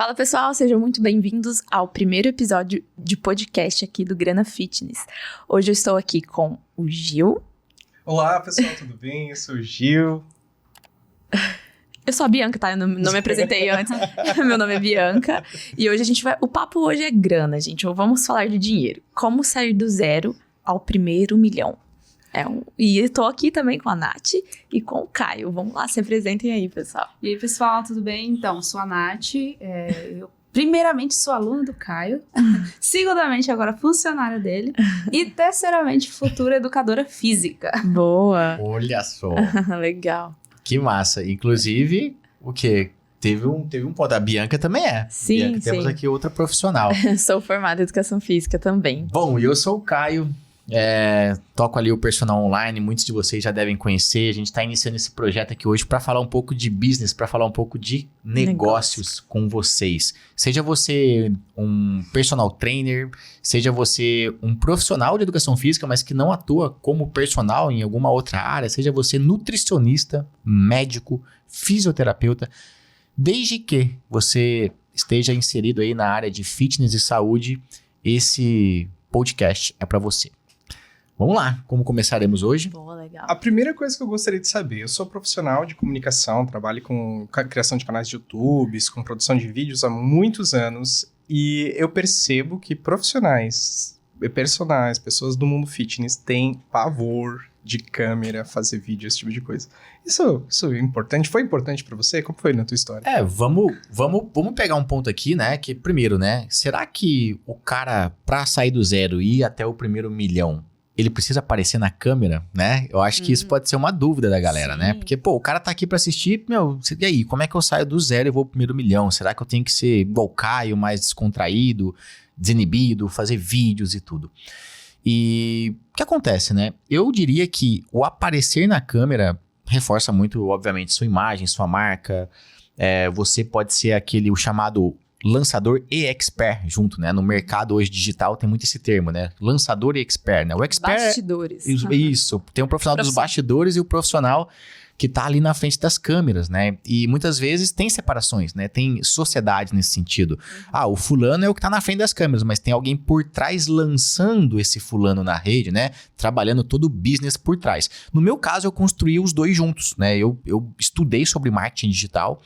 Fala pessoal, sejam muito bem-vindos ao primeiro episódio de podcast aqui do Grana Fitness. Hoje eu estou aqui com o Gil. Olá pessoal, tudo bem? Eu sou o Gil. Eu sou a Bianca, tá? Eu não me apresentei antes. Meu nome é Bianca. E hoje o papo hoje é grana, gente. Vamos falar de dinheiro. Como sair do zero ao primeiro milhão. E eu tô aqui também com a Nath e com o Caio. Vamos lá, se apresentem aí, pessoal. E aí, pessoal, tudo bem? Então, sou a Nath. Eu, primeiramente, sou aluna do Caio. Segundamente, agora funcionária dele. E, terceiramente, futura educadora física. Boa. Olha só. Legal. Que massa. Inclusive, o quê? Teve um ponto. A Bianca também é. Sim, Bianca, temos aqui outra profissional. Sou formada em Educação Física também. Bom, e eu sou o Caio. Toco ali o personal online, muitos de vocês já devem conhecer. A gente está iniciando esse projeto aqui hoje para falar um pouco de business, para falar um pouco de negócios com vocês. Seja você um personal trainer, seja você um profissional de educação física, mas que não atua como personal em alguma outra área, seja você nutricionista, médico, fisioterapeuta, desde que você esteja inserido aí na área de fitness e saúde, esse podcast é para você. Vamos lá, como começaremos hoje? Boa, legal. A primeira coisa que eu gostaria de saber, eu sou profissional de comunicação, trabalho com criação de canais de YouTube, com produção de vídeos há muitos anos, e eu percebo que profissionais, pessoas do mundo fitness têm pavor de câmera, fazer vídeo, esse tipo de coisa. Isso é importante? Foi importante pra você? Como foi na tua história? Vamos pegar um ponto aqui, né? Que primeiro, né? Será que o cara, pra sair do zero e ir até o primeiro milhão, ele precisa aparecer na câmera, né? Eu acho que isso pode ser uma dúvida da galera, né? Porque, o cara tá aqui pra assistir, e aí, como é que eu saio do zero e vou pro primeiro milhão? Será que eu tenho que ser igual o Caio, mais descontraído, desinibido, fazer vídeos e tudo? E o que acontece, né? Eu diria que o aparecer na câmera reforça muito, obviamente, sua imagem, sua marca. Você pode ser o chamado lançador e expert junto, né? No mercado hoje digital tem muito esse termo, né? Lançador e expert, né? O expert... Bastidores. Isso. Tem o profissional dos bastidores e o profissional que tá ali na frente das câmeras, né? E muitas vezes tem separações, né? Tem sociedade nesse sentido. O fulano é o que tá na frente das câmeras, mas tem alguém por trás lançando esse fulano na rede, né? Trabalhando todo o business por trás. No meu caso, eu construí os dois juntos, né? Eu estudei sobre marketing digital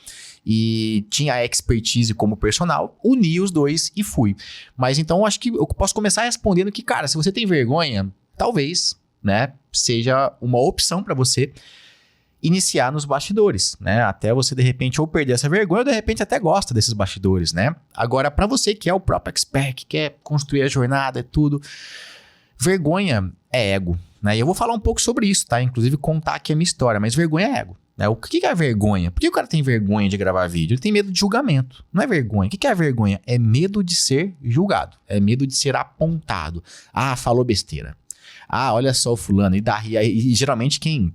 e tinha a expertise como personal, uni os dois e fui. Mas então, acho que eu posso começar respondendo que, cara, se você tem vergonha, talvez, né? Seja uma opção para você iniciar nos bastidores, né? Até você, de repente, ou perder essa vergonha, ou de repente até gosta desses bastidores, né? Agora, para você que é o próprio expert, que quer construir a jornada e tudo, vergonha é ego, né? E eu vou falar um pouco sobre isso, tá? Inclusive, contar aqui a minha história, mas vergonha é ego, né? O que é vergonha? Por que o cara tem vergonha de gravar vídeo? Ele tem medo de julgamento, não é vergonha. O que é vergonha? É medo de ser julgado, é medo de ser apontado. Falou besteira. Olha só o fulano, e geralmente quem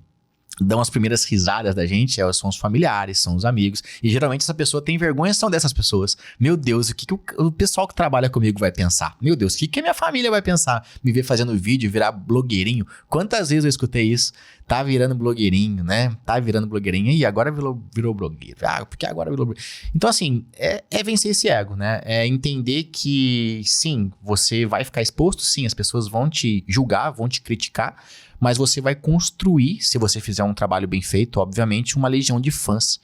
dão as primeiras risadas da gente são os familiares, são os amigos. E geralmente essa pessoa tem vergonha, são dessas pessoas. Meu Deus, o que o pessoal que trabalha comigo vai pensar? Meu Deus, o que a minha família vai pensar? Me ver fazendo vídeo, virar blogueirinho. Quantas vezes eu escutei isso? Tá virando blogueirinho, né? Tá virando blogueirinho. E agora virou blogueiro. Porque agora virou blogueiro. Então, assim, é vencer esse ego, né? É entender que, sim, você vai ficar exposto, sim, as pessoas vão te julgar, vão te criticar, mas você vai construir, se você fizer um trabalho bem feito, obviamente, uma legião de fãs.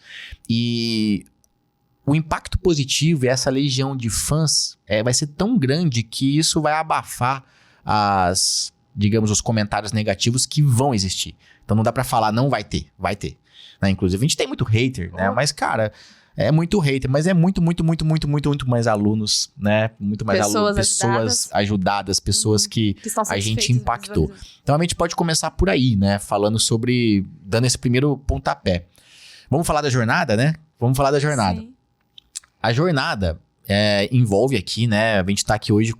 E o impacto positivo e essa legião de fãs vai ser tão grande que isso vai abafar os comentários negativos que vão existir. Então não dá pra falar, não vai ter, né? Inclusive a gente tem muito hater, né? Mas, cara, é muito hater, mas é muito mais alunos, né? Muito mais pessoas ajudadas, pessoas que a gente impactou. Então a gente pode começar por aí, né? Falando sobre, dando esse primeiro pontapé. Vamos falar da jornada, né? Vamos falar da jornada. Sim. A jornada envolve aqui, né? A gente tá aqui hoje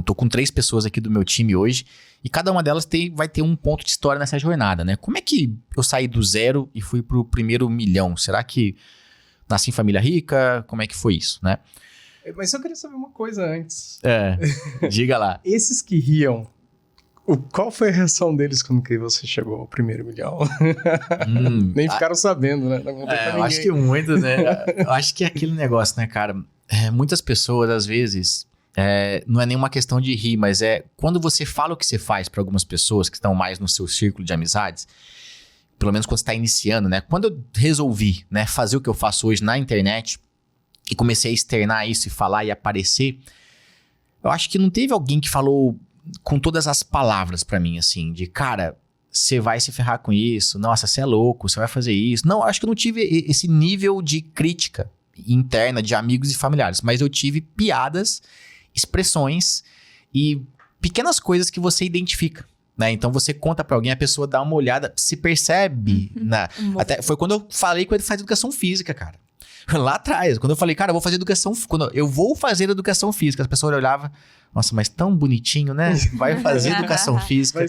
tô com 3 pessoas aqui do meu time hoje, e cada uma delas vai ter um ponto de história nessa jornada, né? Como é que eu saí do zero e fui pro primeiro milhão? Será que nasci em família rica? Como é que foi isso, né? Mas eu queria saber uma coisa antes. Diga lá. Esses que riam, Qual foi a reação deles quando que você chegou ao primeiro milhão? Nem ficaram sabendo, né? Não contei pra eu ninguém. acho que muito, né? Eu acho que é aquele negócio, né, cara? Muitas pessoas, às vezes, não é nenhuma questão de rir, mas quando você fala o que você faz para algumas pessoas que estão mais no seu círculo de amizades, pelo menos quando você está iniciando, né? Quando eu resolvi, né, fazer o que eu faço hoje na internet e comecei a externar isso e falar e aparecer, eu acho que não teve alguém que falou com todas as palavras pra mim, assim, de cara, você vai se ferrar com isso, nossa, você é louco, você vai fazer isso. Não, acho que eu não tive esse nível de crítica interna de amigos e familiares, mas eu tive piadas, expressões e pequenas coisas que você identifica, né? Então você conta pra alguém, a pessoa dá uma olhada, se percebe, né? Até foi quando eu falei com ele fazer educação física, cara. Lá atrás, quando eu falei, cara, eu vou fazer educação física, as pessoas olhavam, nossa, mas tão bonitinho, né? Vai fazer educação física.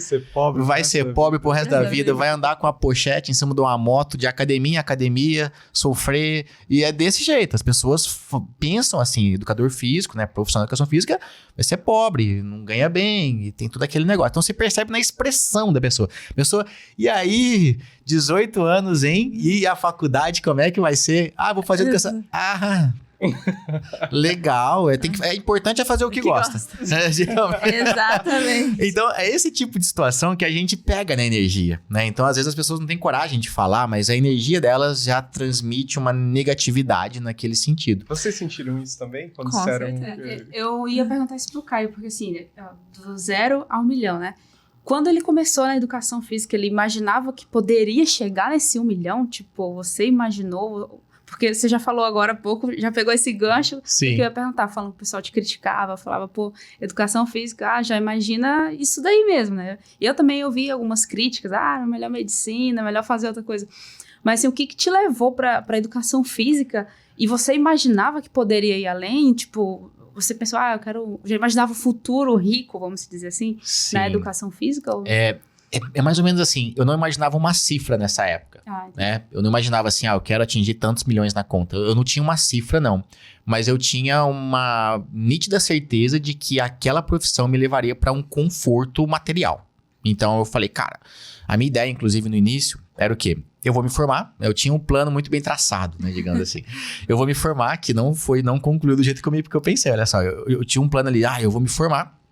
Vai ser pobre pro resto da vida. Vai andar com a pochete em cima de uma moto de academia em academia, sofrer. E é desse jeito. As pessoas pensam assim, educador físico, né? Profissional de educação física, vai ser pobre, não ganha bem, e tem tudo aquele negócio. Então você percebe na expressão da pessoa. E aí, 18 anos, hein? E a faculdade, como é que vai ser? Vou fazer educação. Legal, é importante fazer o que gosta. Exatamente. Então, é esse tipo de situação que a gente pega na energia, né? Então, às vezes as pessoas não têm coragem de falar, mas a energia delas já transmite uma negatividade naquele sentido. Vocês sentiram isso também? Quando Com disseram... Eu ia perguntar isso pro Caio, porque assim, do 0 ao 1 milhão, né? Quando ele começou na educação física, ele imaginava que poderia chegar nesse 1 milhão? Tipo, você imaginou... Porque você já falou agora há pouco, já pegou esse gancho. Sim. Que eu ia perguntar, falando que o pessoal te criticava, falava, educação física, já imagina isso daí mesmo, né? E eu também ouvi algumas críticas, melhor medicina, melhor fazer outra coisa. Mas assim, o que te levou pra educação física e você imaginava que poderia ir além? Tipo, você pensou, já imaginava o futuro rico, vamos dizer assim, Sim. na educação física? Ou... É mais ou menos assim, eu não imaginava uma cifra nessa época, né? Eu não imaginava assim, eu quero atingir tantos milhões na conta. Eu não tinha uma cifra, não. Mas eu tinha uma nítida certeza de que aquela profissão me levaria para um conforto material. Então eu falei, cara, a minha ideia, inclusive no início, era o quê? Eu vou me formar, eu tinha um plano muito bem traçado, né, digamos assim. Eu vou me formar, que não concluiu do jeito que eu pensei, olha só. Eu tinha um plano ali, eu vou me formar.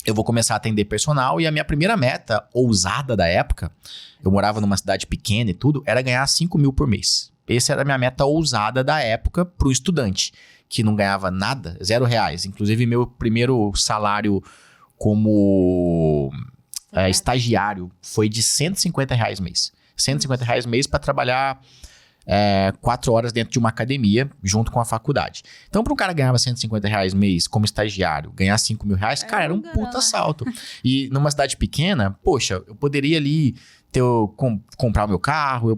Eu vou começar a atender personal e a minha primeira meta ousada da época, eu morava numa cidade pequena e tudo, era ganhar 5 mil por mês. Essa era a minha meta ousada da época para o estudante, que não ganhava nada, R$0. Inclusive, meu primeiro salário como estagiário foi de R$150 mês. R$150 mês para trabalhar 4 horas dentro de uma academia, junto com a faculdade. Então, para um cara ganhar R$150 mês como estagiário, ganhar R$5 mil, cara, era um puta salto. E numa cidade pequena, poxa, eu poderia ali comprar o meu carro,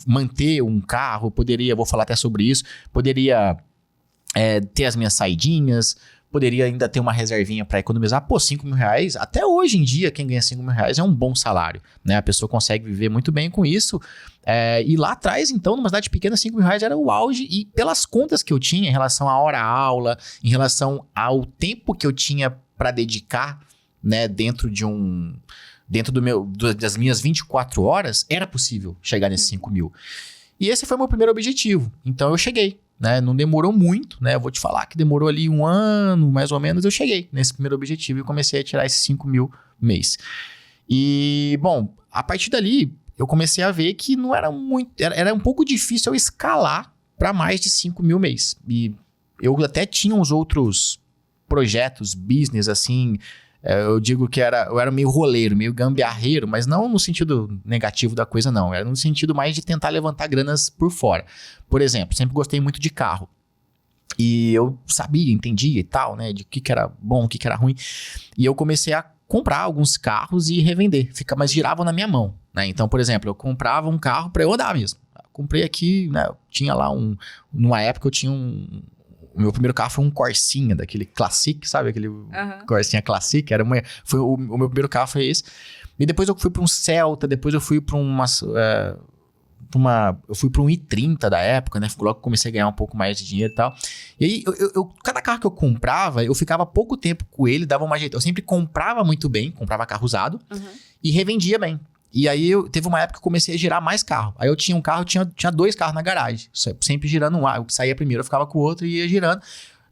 manter um carro, vou falar até sobre isso, poderia ter as minhas saidinhas, poderia ainda ter uma reservinha para economizar. R$5 mil, até hoje em dia, quem ganha R$5 mil é um bom salário, né? A pessoa consegue viver muito bem com isso. E lá atrás, então, numa cidade pequena, R$5 mil era o auge. E pelas contas que eu tinha em relação à hora-aula, em relação ao tempo que eu tinha para dedicar, né, dentro das minhas 24 horas, era possível chegar nesses 5 mil. E esse foi o meu primeiro objetivo. Então, eu cheguei. Né? Não demorou muito, né? Eu vou te falar que demorou ali 1 ano, mais ou menos, eu cheguei nesse primeiro objetivo e comecei a tirar esses 5 mil mês. E, bom, a partir dali, eu comecei a ver que não era muito... Era um pouco difícil eu escalar para mais de 5 mil mês. E eu até tinha uns outros projetos, business, assim... Eu digo que eu era meio roleiro, meio gambiarreiro, mas não no sentido negativo da coisa, não. Era no sentido mais de tentar levantar granas por fora. Por exemplo, sempre gostei muito de carro. E eu sabia, entendia e tal, né? De o que era bom, o que era ruim. E eu comecei a comprar alguns carros e revender. Mas giravam na minha mão, né? Então, por exemplo, eu comprava um carro para eu andar mesmo. Comprei aqui, né? Eu tinha lá numa época eu tinha o meu primeiro carro foi um Corsinha, daquele Classic, sabe? Aquele Corsinha Classic. O meu primeiro carro foi esse. E depois eu fui para um Celta, depois eu fui para eu fui pra um i30 da época, né? Logo que comecei a ganhar um pouco mais de dinheiro e tal. E aí, cada carro que eu comprava, eu ficava pouco tempo com ele, dava uma jeito. Eu sempre comprava muito bem, comprava carro usado e revendia bem. E aí, teve uma época que eu comecei a girar mais carro. Aí eu tinha um carro, tinha 2 carros na garagem. Sempre girando um. Eu saía primeiro, eu ficava com o outro e ia girando.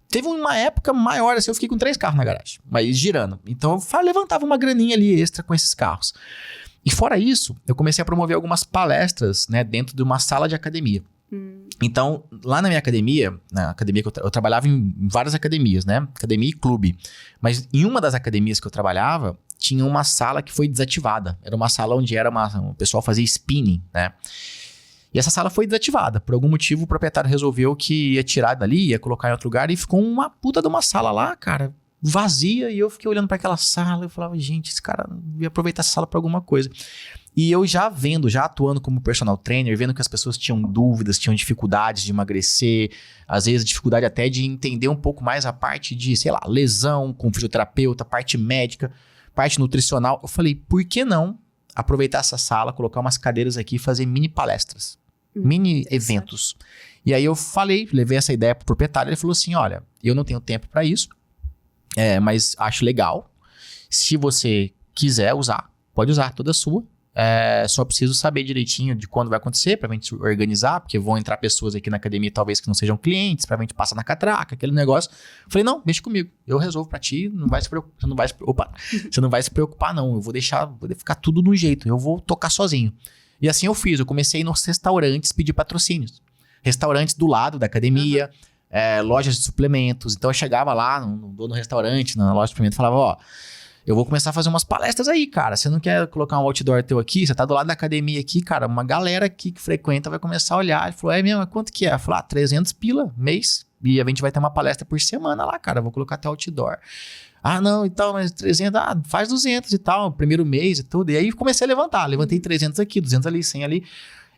Teve uma época maior, assim, eu fiquei com 3 carros na garagem, mas girando. Então, eu levantava uma graninha ali extra com esses carros. E fora isso, eu comecei a promover algumas palestras, né, dentro de uma sala de academia. Então, lá na minha academia, na academia que eu trabalhava em várias academias, né? Academia e clube. Mas em uma das academias que eu trabalhava, tinha uma sala que foi desativada. Era uma sala onde o pessoal fazia spinning, né? E essa sala foi desativada. Por algum motivo, o proprietário resolveu que ia tirar dali, ia colocar em outro lugar, e ficou uma puta de uma sala lá, cara, vazia. E eu fiquei olhando para aquela sala e falava, gente, esse cara ia aproveitar essa sala para alguma coisa. E eu já atuando como personal trainer, vendo que as pessoas tinham dúvidas, tinham dificuldades de emagrecer, às vezes dificuldade até de entender um pouco mais a parte de, sei lá, lesão com fisioterapeuta, parte médica, parte nutricional. Eu falei, por que não aproveitar essa sala, colocar umas cadeiras aqui e fazer mini palestras, mini eventos? E aí eu levei essa ideia pro proprietário, ele falou assim, olha, eu não tenho tempo para isso, mas acho legal. Se você quiser usar, pode usar toda a sua. Só preciso saber direitinho de quando vai acontecer pra gente organizar, porque vão entrar pessoas aqui na academia talvez que não sejam clientes, pra gente passar na catraca, aquele negócio. Falei, não, deixa comigo, eu resolvo pra ti, você não vai se preocupar não, eu vou ficar tudo no jeito, eu vou tocar sozinho. E assim eu fiz, eu comecei nos restaurantes pedir patrocínios. Restaurantes do lado da academia, lojas de suplementos. Então eu chegava lá no dono do restaurante, na loja de suplementos, e falava, ó, eu vou começar a fazer umas palestras aí, cara. Você não quer colocar um outdoor teu aqui? Você tá do lado da academia aqui, cara. Uma galera aqui que frequenta vai começar a olhar. Ele falou, mesmo? Quanto que é? Eu falei, 300 pila mês. E a gente vai ter uma palestra por semana lá, cara. Vou colocar até outdoor. Não, e tal, mas 300, faz 200 e tal, primeiro mês e tudo. E aí comecei a levantar. Levantei 300 aqui, 200 ali, 100 ali.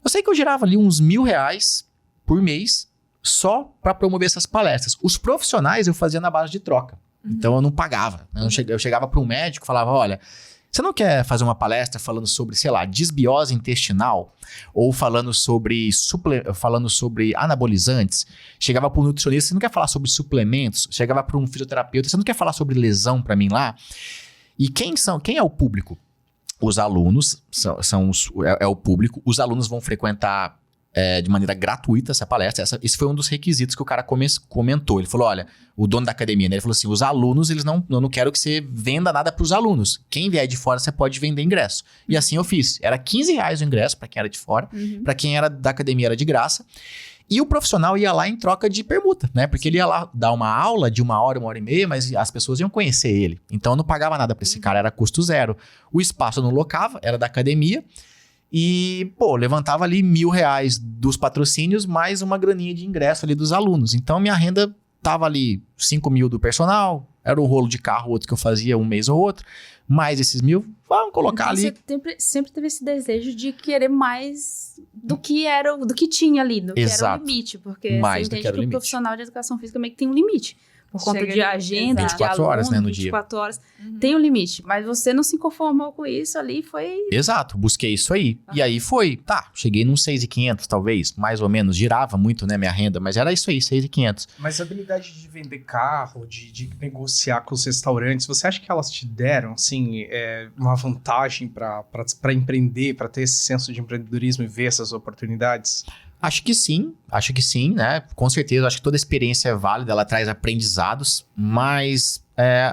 Eu sei que eu girava ali uns R$1.000 por mês só pra promover essas palestras. Os profissionais eu fazia na base de troca. Então eu não pagava. Eu chegava para um médico e falava, olha, você não quer fazer uma palestra falando sobre, sei lá, disbiose intestinal? Ou falando sobre anabolizantes? Chegava para um nutricionista, você não quer falar sobre suplementos? Chegava para um fisioterapeuta, você não quer falar sobre lesão para mim lá? E quem é o público? Os alunos é o público. Os alunos vão frequentar de maneira gratuita essa palestra. Esse foi um dos requisitos que o cara comentou. Ele falou, olha, o dono da academia, né? Ele falou assim, os alunos, eu não quero que você venda nada para os alunos. Quem vier de fora, você pode vender ingresso. E assim eu fiz. Era R$15 o ingresso para quem era de fora. Para quem era da academia era de graça. E o profissional ia lá em troca de permuta, né? Porque ele ia lá dar uma aula de 1 hora e meia, mas as pessoas iam conhecer ele. Então eu não pagava nada para esse cara, era custo zero. O espaço eu não locava, era da academia. E, levantava ali R$1.000 dos patrocínios, mais uma graninha de ingresso ali dos alunos. Então, minha renda tava ali 5.000 do personal, era o rolo de carro outro que eu fazia um mês ou outro, mais esses 1.000, vamos colocar então, ali. Você sempre teve esse desejo de querer mais do que tinha ali, do Exato. Que era o limite, porque Mais você do entende que era o o limite. profissional de educação física meio que tem um limite. Por conta de agenda, de 24 horas, aluno, né, no dia. 24 horas, tem um limite. Mas você não se conformou com isso ali, foi... Exato, busquei isso aí. E aí foi, cheguei num 6.500 talvez, mais ou menos, girava muito, né, minha renda, mas era isso aí, 6.500. Mas a habilidade de vender carro, de negociar com os restaurantes, você acha que elas te deram, assim, uma vantagem para empreender, para ter esse senso de empreendedorismo e ver essas oportunidades? Acho que sim, né? Com certeza, acho que toda experiência é válida, ela traz aprendizados, mas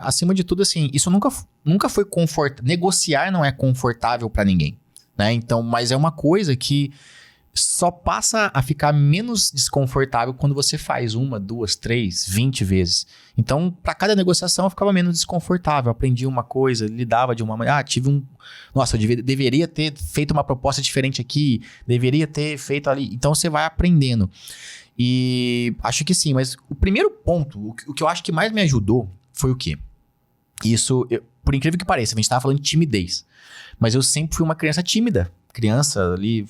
acima de tudo, assim, isso nunca foi confortável. Negociar não é confortável para ninguém, né? Então, mas é uma coisa que só passa a ficar menos desconfortável quando você faz 1, 2, 3, 20 vezes. Então, para cada negociação eu ficava menos desconfortável. Aprendi uma coisa, lidava de uma maneira. Nossa, eu deveria ter feito uma proposta diferente aqui, deveria ter feito ali. Então, você vai aprendendo. E acho que sim, mas o primeiro ponto, o que eu acho que mais me ajudou foi o quê? Por incrível que pareça, a gente estava falando de timidez, mas eu sempre fui uma criança tímida. Criança ali,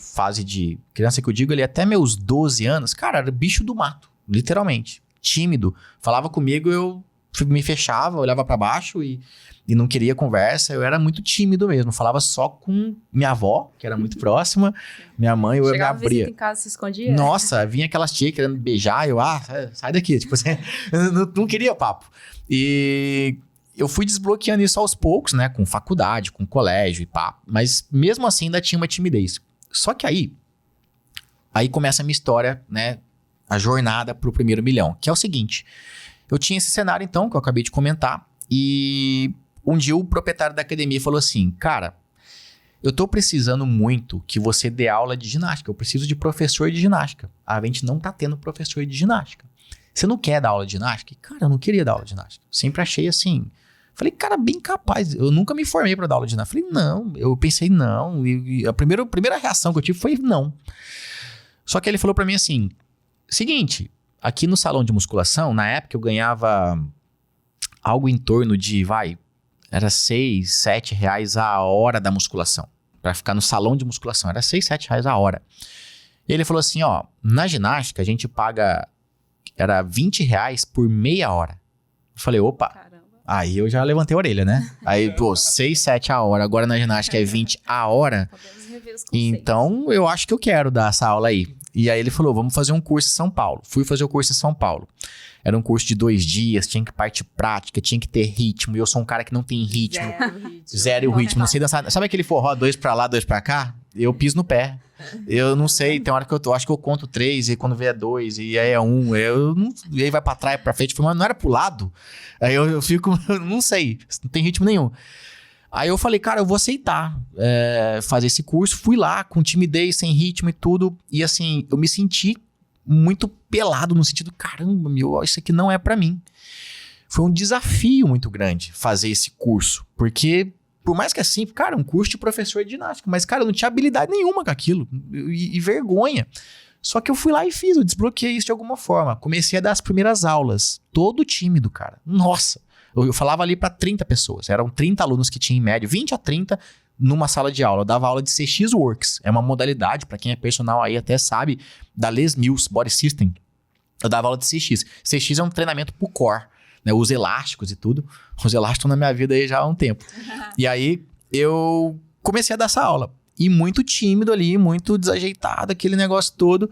criança que eu digo ali, até meus 12 anos, cara, era bicho do mato, literalmente. Tímido. Falava comigo, eu me fechava, olhava pra baixo e não queria conversa. Eu era muito tímido mesmo. Falava só com minha avó, que era muito próxima. Minha mãe, eu me Chegava abria. visita em casa, se escondia? Nossa, vinha aquelas tias querendo me beijar. Eu, sai daqui. Tipo assim, eu não queria papo. E eu fui desbloqueando isso aos poucos, né? Com faculdade, com colégio e pá. Mas mesmo assim ainda tinha uma timidez. Só que aí começa a minha história, né? A jornada pro primeiro milhão. Que é o seguinte. Eu tinha esse cenário então, que eu acabei de comentar. E um dia o proprietário da academia falou assim, cara, eu tô precisando muito que você dê aula de ginástica. Eu preciso de professor de ginástica. A gente não tá tendo professor de ginástica. Você não quer dar aula de ginástica? E, cara, eu não queria dar aula de ginástica. Sempre achei assim. Falei, cara, bem capaz. Eu nunca me formei pra dar aula de ginástica. Falei, não. Eu pensei, não. E a primeira reação que eu tive foi não. Só que ele falou pra mim assim, seguinte, aqui no salão de musculação, na época eu ganhava algo em torno de, era 6, 7 reais a hora da musculação. Pra ficar no salão de musculação. Era 6, 7 reais a hora. E ele falou assim, ó, na ginástica a gente paga, era 20 reais por meia hora. Eu falei, opa. Caramba. Aí eu já levantei a orelha, né? Aí, 6, 7 a hora. Agora na ginástica é 20 a hora. Podemos rever os conceitos. Então eu acho que eu quero dar essa aula aí. E aí ele falou, vamos fazer um curso em São Paulo. Fui fazer o curso em São Paulo. Era um curso de 2 dias, tinha que parte prática, tinha que ter ritmo. E eu sou um cara que não tem ritmo. Zero ritmo. Não sei dançar. Sabe aquele forró, 2 pra lá, 2 pra cá? Eu piso no pé. Eu não sei, tem hora que eu acho que eu conto 3 e quando vê é 2 e aí é 1. E aí vai pra trás, pra frente. Mas não era pro lado. Aí eu fico, não sei, não tem ritmo nenhum. Aí eu falei, cara, eu vou aceitar fazer esse curso. Fui lá com timidez, sem ritmo e tudo. E assim, eu me senti muito pelado no sentido, caramba, isso aqui não é pra mim. Foi um desafio muito grande fazer esse curso. Porque, por mais que é simples, cara, um curso de professor de ginástica. Mas, cara, eu não tinha habilidade nenhuma com aquilo. E vergonha. Só que eu fui lá e fiz, eu desbloqueei isso de alguma forma. Comecei a dar as primeiras aulas. Todo tímido, cara. Nossa. Eu falava ali pra 30 pessoas. Eram 30 alunos que tinham em média, 20 a 30 numa sala de aula. Eu dava aula de CX Works. É uma modalidade, pra quem é personal aí até sabe, da Les Mills Body System. Eu dava aula de CX. CX é um treinamento pro core, né? Os elásticos e tudo. Os elásticos estão na minha vida aí já há um tempo. E aí, eu comecei a dar essa aula. E muito tímido ali, muito desajeitado, aquele negócio todo.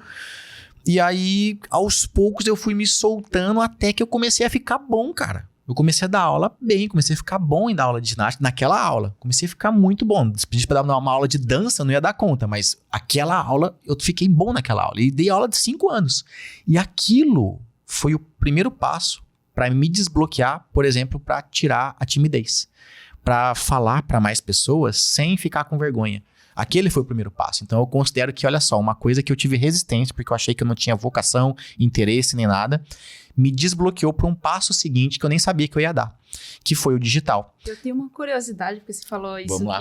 E aí, aos poucos, eu fui me soltando até que eu comecei a ficar bom, cara. Eu comecei a dar aula bem, comecei a ficar bom em dar aula de ginástica naquela aula. Comecei a ficar muito bom. Se pedisse pra dar uma aula de dança, eu não ia dar conta, mas aquela aula, eu fiquei bom naquela aula. E dei aula de 5 anos. E aquilo foi o primeiro passo para me desbloquear, por exemplo, para tirar a timidez. Para falar para mais pessoas sem ficar com vergonha. Aquele foi o primeiro passo. Então eu considero que, olha só, uma coisa que eu tive resistência, porque eu achei que eu não tinha vocação, interesse nem nada, me desbloqueou para um passo seguinte que eu nem sabia que eu ia dar, que foi o digital. Eu tenho uma curiosidade, porque você falou isso Vamos lá.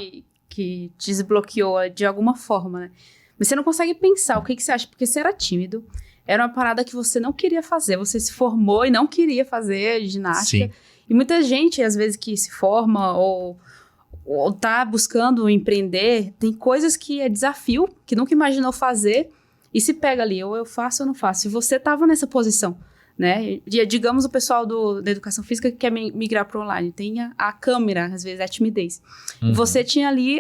que desbloqueou de alguma forma, né? Mas você não consegue pensar o que você acha, porque você era tímido, era uma parada que você não queria fazer, você se formou e não queria fazer ginástica. Sim. E muita gente, às vezes, que se forma ou tá buscando empreender, tem coisas que é desafio, que nunca imaginou fazer, e se pega ali, ou eu faço ou não faço. E você tava nessa posição, né? Digamos o pessoal da educação física que quer migrar para online, tem a câmera, às vezes, a timidez. Uhum. E você tinha ali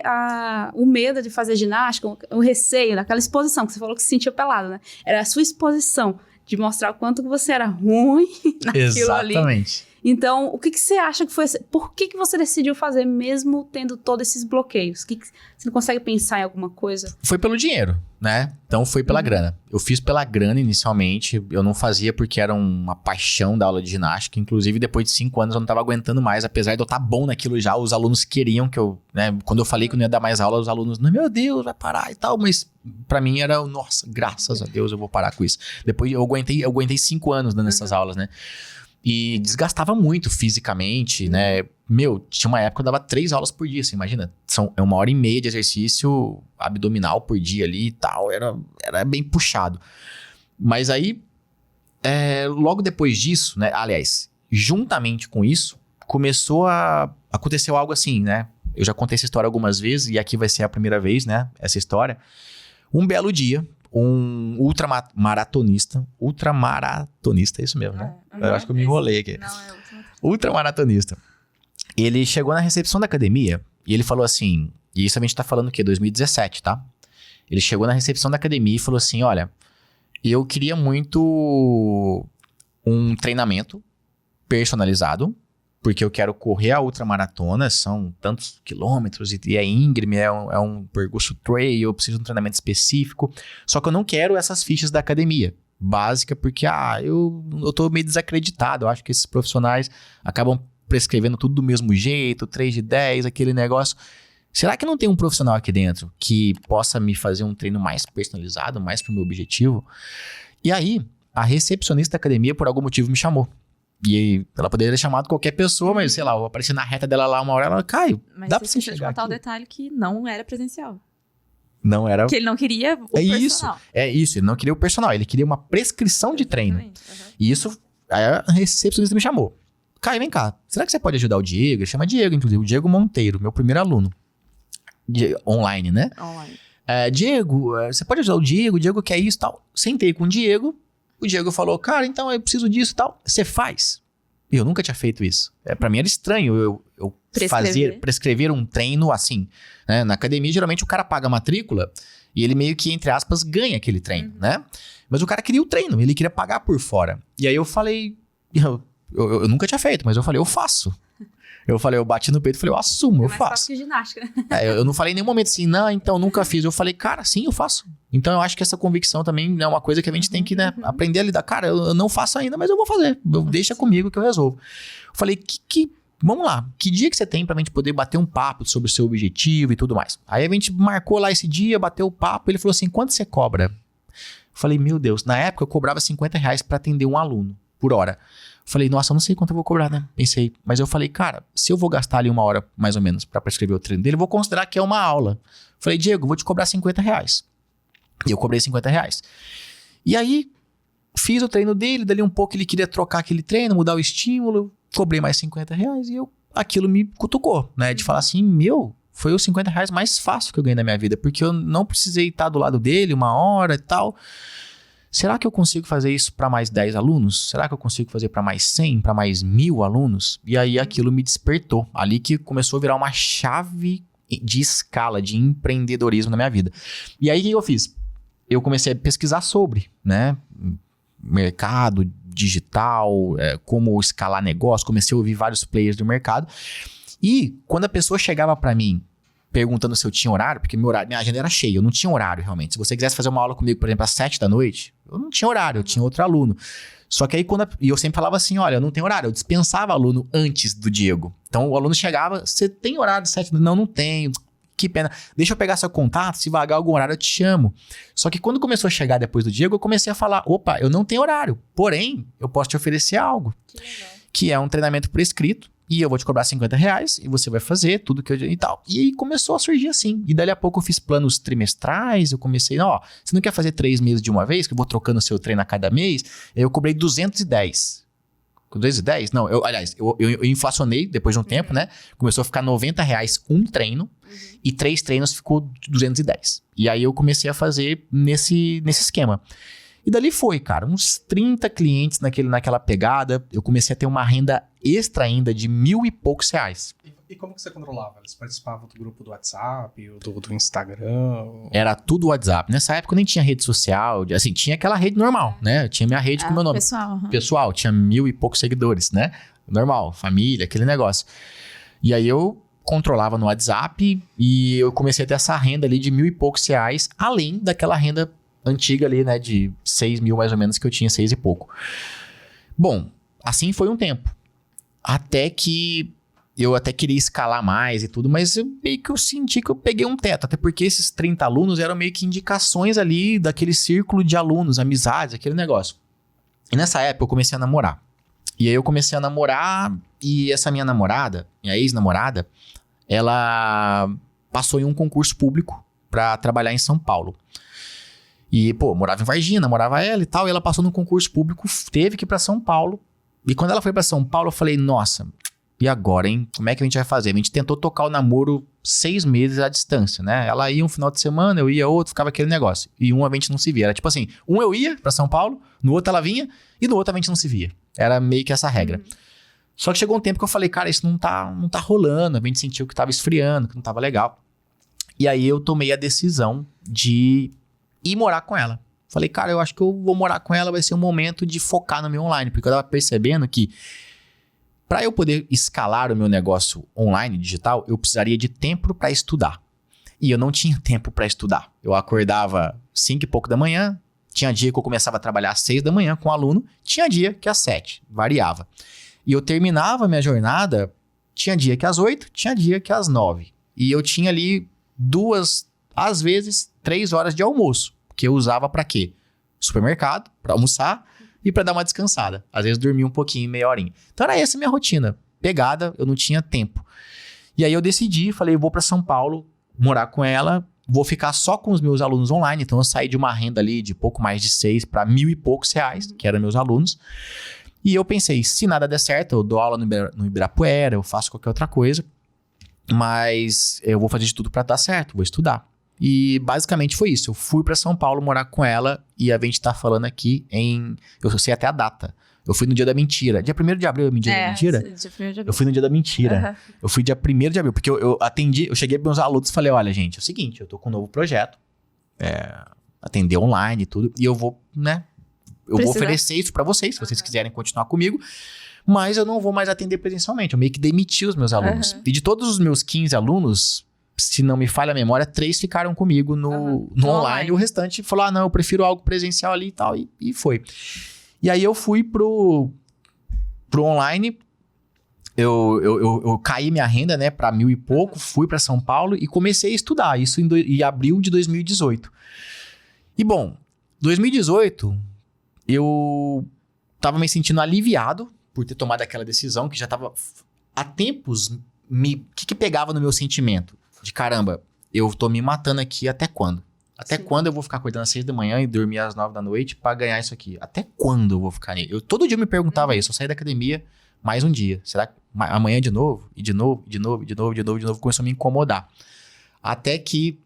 o medo de fazer ginástica, o receio, naquela exposição, que você falou que se sentia pelado, né? Era a sua exposição de mostrar o quanto que você era ruim naquilo ali. Exatamente. Então, o que você acha que foi... Por que você decidiu fazer mesmo tendo todos esses bloqueios? Você não consegue pensar em alguma coisa? Foi pelo dinheiro, né? Então, foi pela grana. Eu fiz pela grana inicialmente. Eu não fazia porque era uma paixão da aula de ginástica. Inclusive, depois de 5 anos, eu não estava aguentando mais. Apesar de eu estar bom naquilo já, os alunos queriam que eu... Né? Quando eu falei que eu não ia dar mais aula, os alunos... Meu Deus, vai parar e tal. Mas pra mim era... Nossa, graças a Deus eu vou parar com isso. Depois eu aguentei 5 anos dando essas aulas, né? E desgastava muito fisicamente, né? Tinha uma época que eu dava 3 aulas por dia, você imagina? É 1h30 de exercício abdominal por dia ali e tal. Era bem puxado. Mas aí, logo depois disso, né? Aliás, juntamente com isso, começou a acontecer algo assim, né? Eu já contei essa história algumas vezes e aqui vai ser a primeira vez, né? Essa história. Um belo dia, um ultramaratonista, é isso mesmo, né? Eu acho que eu me enrolei aqui. Não, é ultramaratonista. ultramaratonista. Ele chegou na recepção da academia e ele falou assim, e isso a gente tá falando o quê? 2017, tá? Ele chegou na recepção da academia e falou assim, olha, eu queria muito um treinamento personalizado, porque eu quero correr a ultramaratona, são tantos quilômetros e é íngreme, é um percurso trail, eu preciso de um treinamento específico, só que eu não quero essas fichas da academia básica, porque eu tô meio desacreditado, eu acho que esses profissionais acabam prescrevendo tudo do mesmo jeito, 3 de 10, aquele negócio. Será que não tem um profissional aqui dentro que possa me fazer um treino mais personalizado, mais pro meu objetivo? E aí, a recepcionista da academia, por algum motivo, me chamou. E aí, ela poderia ter chamado qualquer pessoa, mas sei lá, eu apareci na reta dela lá uma hora, ela, Caio, Mas dá pra você esqueceu de chegar contar aqui? o detalhe que não era presencial. Não era... Que ele não queria o personal. É isso, ele não queria o personal, ele queria uma prescrição de treino. Exatamente. Uhum. E isso, aí a recepcionista me chamou. Caio, vem cá, será que você pode ajudar o Diego? Ele chama Diego, inclusive, o Diego Monteiro, meu primeiro aluno. Online, né? Online. Diego, você pode ajudar o Diego quer isso e tal. Sentei com o Diego falou, cara, então eu preciso disso e tal. Você faz? Eu nunca tinha feito isso. Pra mim era estranho eu prescrever um treino assim. Né? Na academia, geralmente o cara paga a matrícula e ele meio que, entre aspas, ganha aquele treino, né? Mas o cara queria o treino, ele queria pagar por fora. E aí eu falei, eu nunca tinha feito, mas eu falei, eu faço. Eu bati no peito e falei, eu assumo, eu mais faço. fácil que ginástica. Eu não falei em nenhum momento assim, não, então nunca fiz. Eu falei, cara, sim, eu faço. Então eu acho que essa convicção também é uma coisa que a gente tem que, né, aprender a lidar. Cara, eu não faço ainda, mas eu vou fazer. Deixa comigo que eu resolvo. Eu falei, vamos lá, que dia que você tem pra gente poder bater um papo sobre o seu objetivo e tudo mais? Aí a gente marcou lá esse dia, bateu o papo, ele falou assim, quanto você cobra? Eu falei, meu Deus, na época eu cobrava R$50 pra atender um aluno por hora. Falei, nossa, eu não sei quanto eu vou cobrar, né? Pensei, mas eu falei, cara, se eu vou gastar ali 1 hora, mais ou menos, pra prescrever o treino dele, eu vou considerar que é uma aula. Falei, Diego, vou te cobrar R$50. E eu cobrei R$50. E aí, fiz o treino dele, dali um pouco ele queria trocar aquele treino, mudar o estímulo, cobrei mais R$50 e aquilo me cutucou, né? De falar assim, foi os R$50 mais fácil que eu ganhei na minha vida, porque eu não precisei estar do lado dele 1 hora e tal. Será que eu consigo fazer isso para mais 10 alunos? Será que eu consigo fazer para mais 100, para mais 1.000 alunos? E aí aquilo me despertou. Ali que começou a virar uma chave de escala, de empreendedorismo na minha vida. E aí o que eu fiz? Eu comecei a pesquisar sobre, né? Mercado digital, como escalar negócio. Comecei a ouvir vários players do mercado. E quando a pessoa chegava para mim perguntando se eu tinha horário, porque minha agenda era cheia, eu não tinha horário realmente. Se você quisesse fazer uma aula comigo, por exemplo, às 7 da noite, eu não tinha horário, eu tinha outro aluno. Só que aí e eu sempre falava assim, olha, eu não tenho horário, eu dispensava aluno antes do Diego. Então o aluno chegava, você tem horário de 7 da noite? Não tenho. Que pena. Deixa eu pegar seu contato, se vagar algum horário eu te chamo. Só que quando começou a chegar depois do Diego, eu comecei a falar, opa, eu não tenho horário, porém, eu posso te oferecer algo. Que legal. Que é um treinamento prescrito, e eu vou te cobrar R$50 e você vai fazer tudo que eu... e tal. E aí começou a surgir assim. E dali a pouco eu fiz planos trimestrais, eu comecei, você não quer fazer 3 meses de uma vez, que eu vou trocando o seu treino a cada mês? Eu cobrei 210. 210? Não, eu inflacionei depois de um tempo, né? Começou a ficar R$90 um treino, e 3 treinos ficou 210. E aí eu comecei a fazer nesse esquema. E dali foi, cara, uns 30 clientes naquela pegada. Eu comecei a ter uma renda extra ainda de R$1.000 e poucos. E como que você controlava? Eles participavam do grupo do WhatsApp, do Instagram? Era tudo WhatsApp. Nessa época eu nem tinha rede social, assim, tinha aquela rede normal, né? Eu tinha minha rede com meu nome. Pessoal, tinha 1.000 e poucos seguidores, né? Normal, família, aquele negócio. E aí eu controlava no WhatsApp e eu comecei a ter essa renda ali de R$1.000 e poucos, além daquela renda antiga ali, né, de 6.000 mais ou menos, que eu tinha 6 e pouco. Bom, assim foi um tempo. Até que eu até queria escalar mais e tudo, mas eu meio que eu senti que eu peguei um teto. Até porque esses 30 alunos eram meio que indicações ali daquele círculo de alunos, amizades, aquele negócio. E nessa época eu comecei a namorar. E aí eu comecei a namorar e essa minha namorada, minha ex-namorada, ela passou em um concurso público para trabalhar em São Paulo. E, morava em Varginha, namorava ela e tal, e ela passou no concurso público, teve que ir pra São Paulo. E quando ela foi pra São Paulo, eu falei, nossa, e agora, hein? Como é que a gente vai fazer? A gente tentou tocar o namoro 6 meses à distância, né? Ela ia um final de semana, eu ia outro, ficava aquele negócio. E a gente não se via. Era tipo assim, eu ia pra São Paulo, no outro ela vinha, e no outro a gente não se via. Era meio que essa regra. Só que chegou um tempo que eu falei, cara, isso não tá rolando. A gente sentiu que tava esfriando, que não tava legal. E aí eu tomei a decisão de ir morar com ela. Falei, cara, eu acho que eu vou morar com ela, vai ser um momento de focar no meu online. Porque eu tava percebendo que para eu poder escalar o meu negócio online, digital, eu precisaria de tempo para estudar. E eu não tinha tempo para estudar. Eu acordava 5 e pouco da manhã, tinha dia que eu começava a trabalhar às 6 da manhã com um aluno, tinha dia que às 7, variava. E eu terminava a minha jornada, tinha dia que às 8, tinha dia que às 9. E eu tinha ali 2, às vezes 3 horas de almoço, que eu usava para quê? Supermercado, para almoçar e para dar uma descansada. Às vezes dormia um pouquinho, meia horinha. Então era essa a minha rotina. Pegada, eu não tinha tempo. E aí eu decidi, falei, eu vou para São Paulo, morar com ela, vou ficar só com os meus alunos online. Então eu saí de uma renda ali de pouco mais de 6 para R$1.000 e poucos, que eram meus alunos. E eu pensei, se nada der certo, eu dou aula no Ibirapuera, eu faço qualquer outra coisa, mas eu vou fazer de tudo para dar certo, vou estudar. E basicamente foi isso, eu fui para São Paulo morar com ela e a gente tá falando aqui eu sei até a data. Eu fui no dia da mentira. Dia 1º de abril, dia da mentira? Dia 1º de abril. Eu fui no dia da mentira. Uhum. Eu fui dia 1º de abril, porque eu cheguei para meus alunos e falei, olha gente, é o seguinte, eu tô com um novo projeto, atender online e tudo, e eu vou, né, vou oferecer isso para vocês, se vocês quiserem continuar comigo, mas eu não vou mais atender presencialmente, eu meio que demiti os meus alunos. E de todos os meus 15 alunos, se não me falha a memória, 3 ficaram comigo no online, e o restante falou, não, eu prefiro algo presencial ali e tal, e foi. E aí eu fui pro online, eu caí minha renda, né, para 1.000 e pouco, fui para São Paulo e comecei a estudar, isso em abril de 2018. E bom, 2018, eu tava me sentindo aliviado por ter tomado aquela decisão, que já tava há tempos, que pegava no meu sentimento? De caramba, eu tô me matando aqui até quando? Até quando eu vou ficar acordando às 6 da manhã e dormir às 9 da noite pra ganhar isso aqui? Até quando eu vou ficar nisso? Todo dia eu me perguntava isso. Eu saí da academia mais um dia. Será que amanhã de novo? E de novo? Começou a me incomodar. Até que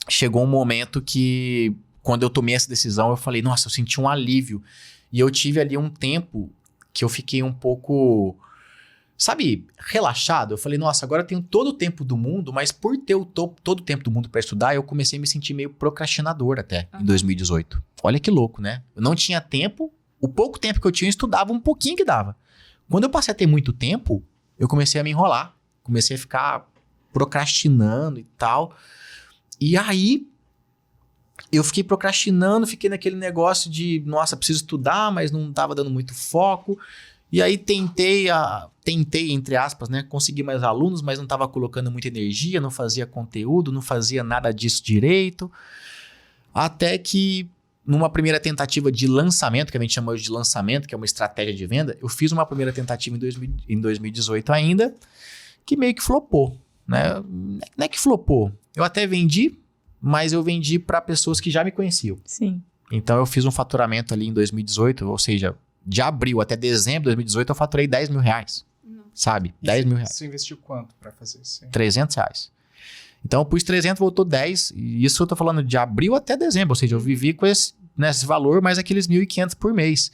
chegou um momento que, quando eu tomei essa decisão, eu falei, nossa, eu senti um alívio. E eu tive ali um tempo que eu fiquei um pouco, sabe, relaxado. Eu falei, nossa, agora eu tenho todo o tempo do mundo, mas por ter todo o tempo do mundo para estudar, eu comecei a me sentir meio procrastinador até em 2018. Olha que louco, né? Eu não tinha tempo, o pouco tempo que eu tinha, eu estudava um pouquinho que dava. Quando eu passei a ter muito tempo, eu comecei a me enrolar, comecei a ficar procrastinando e tal. E aí, eu fiquei procrastinando, fiquei naquele negócio de, nossa, preciso estudar, mas não estava dando muito foco. E aí tentei, entre aspas, né, conseguir mais alunos, mas não estava colocando muita energia, não fazia conteúdo, não fazia nada disso direito. Até que, numa primeira tentativa de lançamento, que a gente chama hoje de lançamento, que é uma estratégia de venda, eu fiz uma primeira tentativa em 2018 ainda, que meio que flopou, né? Não é que flopou, eu até vendi, mas eu vendi para pessoas que já me conheciam. Sim. Então eu fiz um faturamento ali em 2018, ou seja, de abril até dezembro de 2018 eu faturei R$10 mil, sabe? R$10.000. Você investiu quanto para fazer isso? R$300. Então eu pus 300, voltou 10, e isso eu tô falando de abril até dezembro, ou seja, eu vivi com esse valor mais aqueles 1.500 por mês.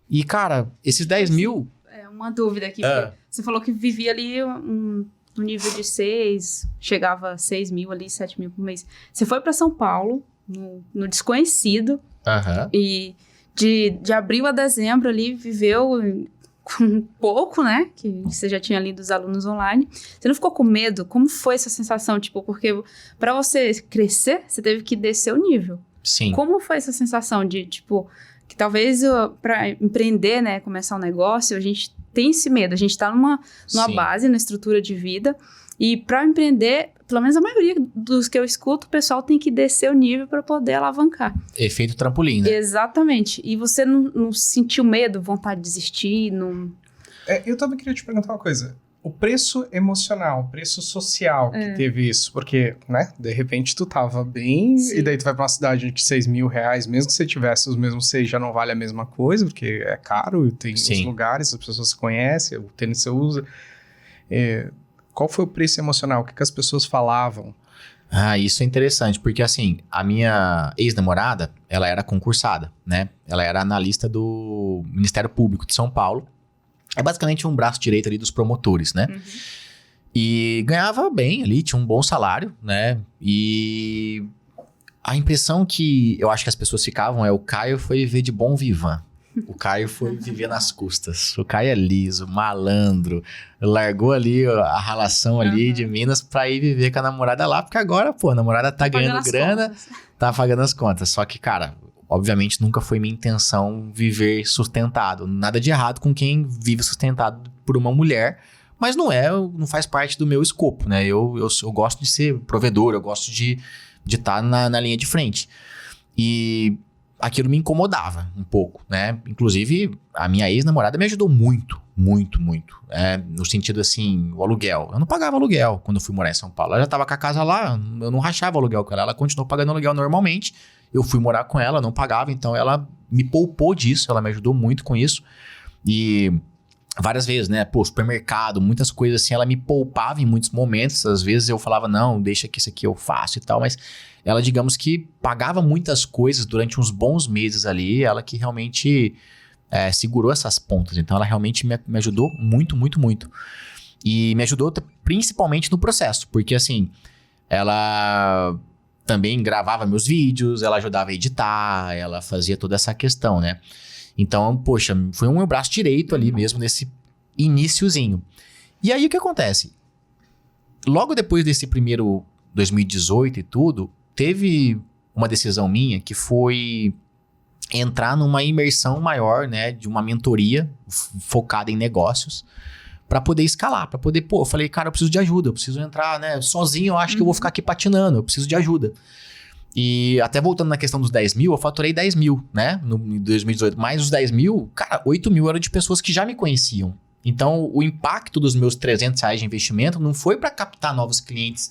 E cara, esses 10 mil... Uma dúvida aqui, porque você falou que vivia ali no nível de 6, chegava a 6 mil ali, 7 mil por mês. Você foi para São Paulo, no desconhecido, e de abril a dezembro ali viveu com pouco, né? Que você já tinha ali dos alunos online. Você não ficou com medo? Como foi essa sensação? Tipo, porque para você crescer, você teve que descer o nível. Sim. Como foi essa sensação de, tipo, que talvez para empreender, né, começar um negócio, a gente tem esse medo. A gente tá numa base, na estrutura de vida. E para empreender, pelo menos a maioria dos que eu escuto, o pessoal tem que descer o nível para poder alavancar. Efeito trampolim, né? Exatamente. E você não sentiu medo, vontade de desistir? Não... Eu também queria te perguntar uma coisa. O preço emocional, o preço social que teve isso, porque, né, de repente tu tava bem, e daí tu vai pra uma cidade de R$6 mil, mesmo que você tivesse os mesmos 6, já não vale a mesma coisa, porque é caro, tem os lugares, as pessoas se conhecem, o tênis você usa. Qual foi o preço emocional? O que as pessoas falavam? Isso é interessante, porque assim, a minha ex-namorada, ela era concursada, né? Ela era analista do Ministério Público de São Paulo. É basicamente um braço direito ali dos promotores, né? E ganhava bem ali, tinha um bom salário, né? E a impressão que eu acho que as pessoas ficavam o Caio foi viver de bom vivan. O Caio foi viver nas custas. O Caio é liso, malandro. Largou ali a relação ali de Minas pra ir viver com a namorada lá. Porque agora, pô, a namorada tá ganhando grana, tá pagando as contas. Só que, cara, obviamente nunca foi minha intenção viver sustentado. Nada de errado com quem vive sustentado por uma mulher. Mas não faz parte do meu escopo, né? Eu gosto de ser provedor, eu gosto de estar na linha de frente. E aquilo me incomodava um pouco, né? Inclusive, a minha ex-namorada me ajudou muito, muito, muito. No sentido assim, o aluguel. Eu não pagava aluguel quando eu fui morar em São Paulo. Ela já tava com a casa lá, eu não rachava aluguel com ela. Ela continuou pagando aluguel normalmente. Eu fui morar com ela, não pagava. Então, ela me poupou disso. Ela me ajudou muito com isso. E várias vezes, né? Pô, supermercado, muitas coisas assim. Ela me poupava em muitos momentos. Às vezes eu falava, não, deixa que isso aqui eu faço e tal. Mas ela, digamos que pagava muitas coisas durante uns bons meses ali. Ela que realmente segurou essas pontas. Então, ela realmente me ajudou muito, muito, muito. E me ajudou principalmente no processo. Porque, assim, ela também gravava meus vídeos, ela ajudava a editar, ela fazia toda essa questão, né? Então, poxa, foi um meu braço direito ali mesmo nesse iniciozinho. E aí, o que acontece? Logo depois desse primeiro 2018 e tudo, teve uma decisão minha que foi entrar numa imersão maior, né? De uma mentoria focada em negócios para poder escalar, para poder, eu falei, cara, eu preciso de ajuda, eu preciso entrar, né? Sozinho eu acho que eu vou ficar aqui patinando, eu preciso de ajuda. E até voltando na questão dos 10 mil, eu faturei 10 mil, né? Em 2018. Mais os 10 mil, cara, 8 mil eram de pessoas que já me conheciam. Então, o impacto dos meus R$300 de investimento não foi para captar novos clientes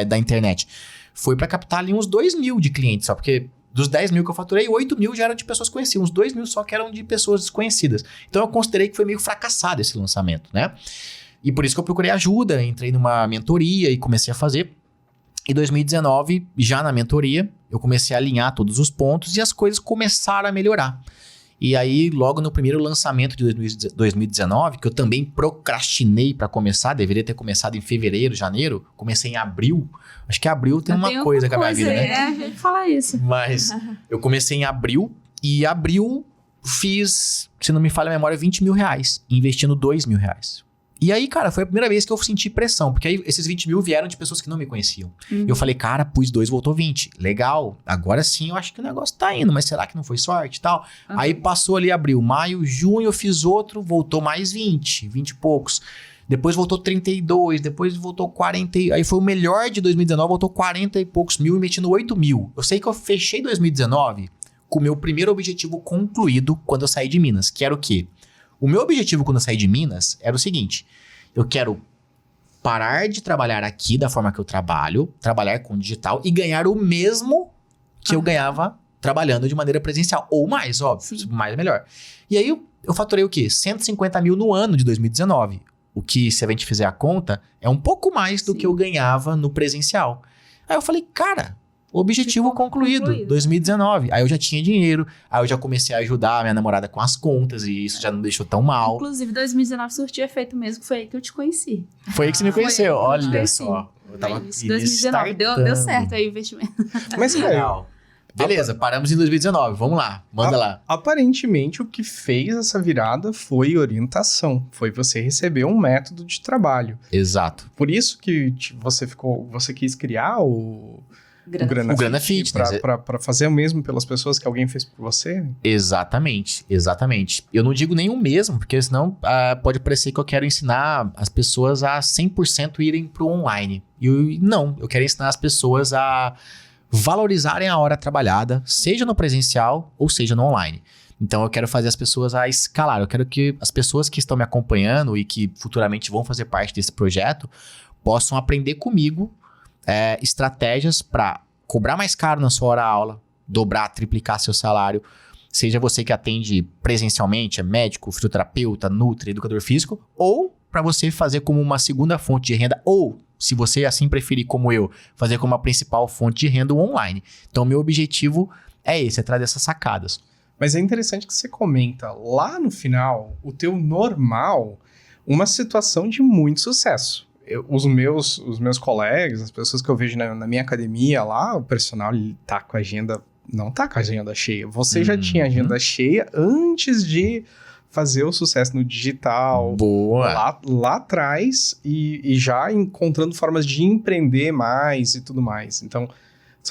da internet. Foi para captar ali uns 2 mil de clientes, só porque dos 10 mil que eu faturei, 8 mil já eram de pessoas conhecidas. Uns 2 mil só que eram de pessoas desconhecidas. Então, eu considerei que foi meio fracassado esse lançamento, né? E por isso que eu procurei ajuda, entrei numa mentoria e comecei a fazer. Em 2019, já na mentoria, eu comecei a alinhar todos os pontos e as coisas começaram a melhorar. E aí, logo no primeiro lançamento de 2019, que eu também procrastinei para começar, deveria ter começado em fevereiro, janeiro, comecei em abril. Acho que abril tem uma coisa com a minha vida, né? A gente fala isso. Mas eu comecei em abril e abril fiz, se não me falha a memória, R$20 mil, investindo R$2 mil. E aí, cara, foi a primeira vez que eu senti pressão, porque aí esses 20 mil vieram de pessoas que não me conheciam. E eu falei, cara, pus 2, voltou 20. Legal, agora sim eu acho que o negócio tá indo, mas será que não foi sorte e tal? Aí passou ali abril, maio, junho eu fiz outro, voltou mais 20 e poucos. Depois voltou 32, depois voltou 40, aí foi o melhor de 2019, voltou 40 e poucos mil, investindo 8 mil. Eu sei que eu fechei 2019 com o meu primeiro objetivo concluído quando eu saí de Minas, que era o quê? O meu objetivo quando eu saí de Minas era o seguinte, eu quero parar de trabalhar aqui da forma que eu trabalho, trabalhar com digital e ganhar o mesmo que eu ganhava trabalhando de maneira presencial, ou mais, óbvio, mais melhor. E aí eu faturei o quê? 150 mil no ano de 2019, o que, se a gente fizer a conta, é um pouco mais do que eu ganhava no presencial. Aí eu falei, cara, objetivo concluído, 2019. Aí eu já tinha dinheiro, aí eu já comecei a ajudar a minha namorada com as contas e isso já não deixou tão mal. Inclusive, 2019 surtiu efeito mesmo, que foi aí que eu te conheci. Foi aí que você me conheceu, olha só. Eu tava 2019, deu certo aí o investimento. Mas, legal. Beleza, paramos em 2019, vamos lá, manda lá. Aparentemente, o que fez essa virada foi orientação, foi você receber um método de trabalho. Exato. Por isso que você quis criar o Grana Fitness. Pra fazer o mesmo pelas pessoas que alguém fez por você? Exatamente. Eu não digo nem o mesmo, porque senão pode parecer que eu quero ensinar as pessoas a 100% irem pro online. E não, eu quero ensinar as pessoas a valorizarem a hora trabalhada, seja no presencial ou seja no online. Então eu quero fazer as pessoas a escalar, eu quero que as pessoas que estão me acompanhando e que futuramente vão fazer parte desse projeto possam aprender comigo estratégias para cobrar mais caro na sua hora-aula, dobrar, triplicar seu salário, seja você que atende presencialmente, é médico, fisioterapeuta, nutri, educador físico, ou para você fazer como uma segunda fonte de renda, ou, se você assim preferir como eu, fazer como a principal fonte de renda online. Então, meu objetivo é esse, é trazer essas sacadas. Mas é interessante que você comenta lá no final, o teu normal, uma situação de muito sucesso. Os meus colegas, as pessoas que eu vejo na minha academia lá, o personal ele tá com a agenda, não tá com a agenda cheia. Você já tinha agenda cheia antes de fazer o sucesso no digital. Boa! Lá atrás e já encontrando formas de empreender mais e tudo mais. Então,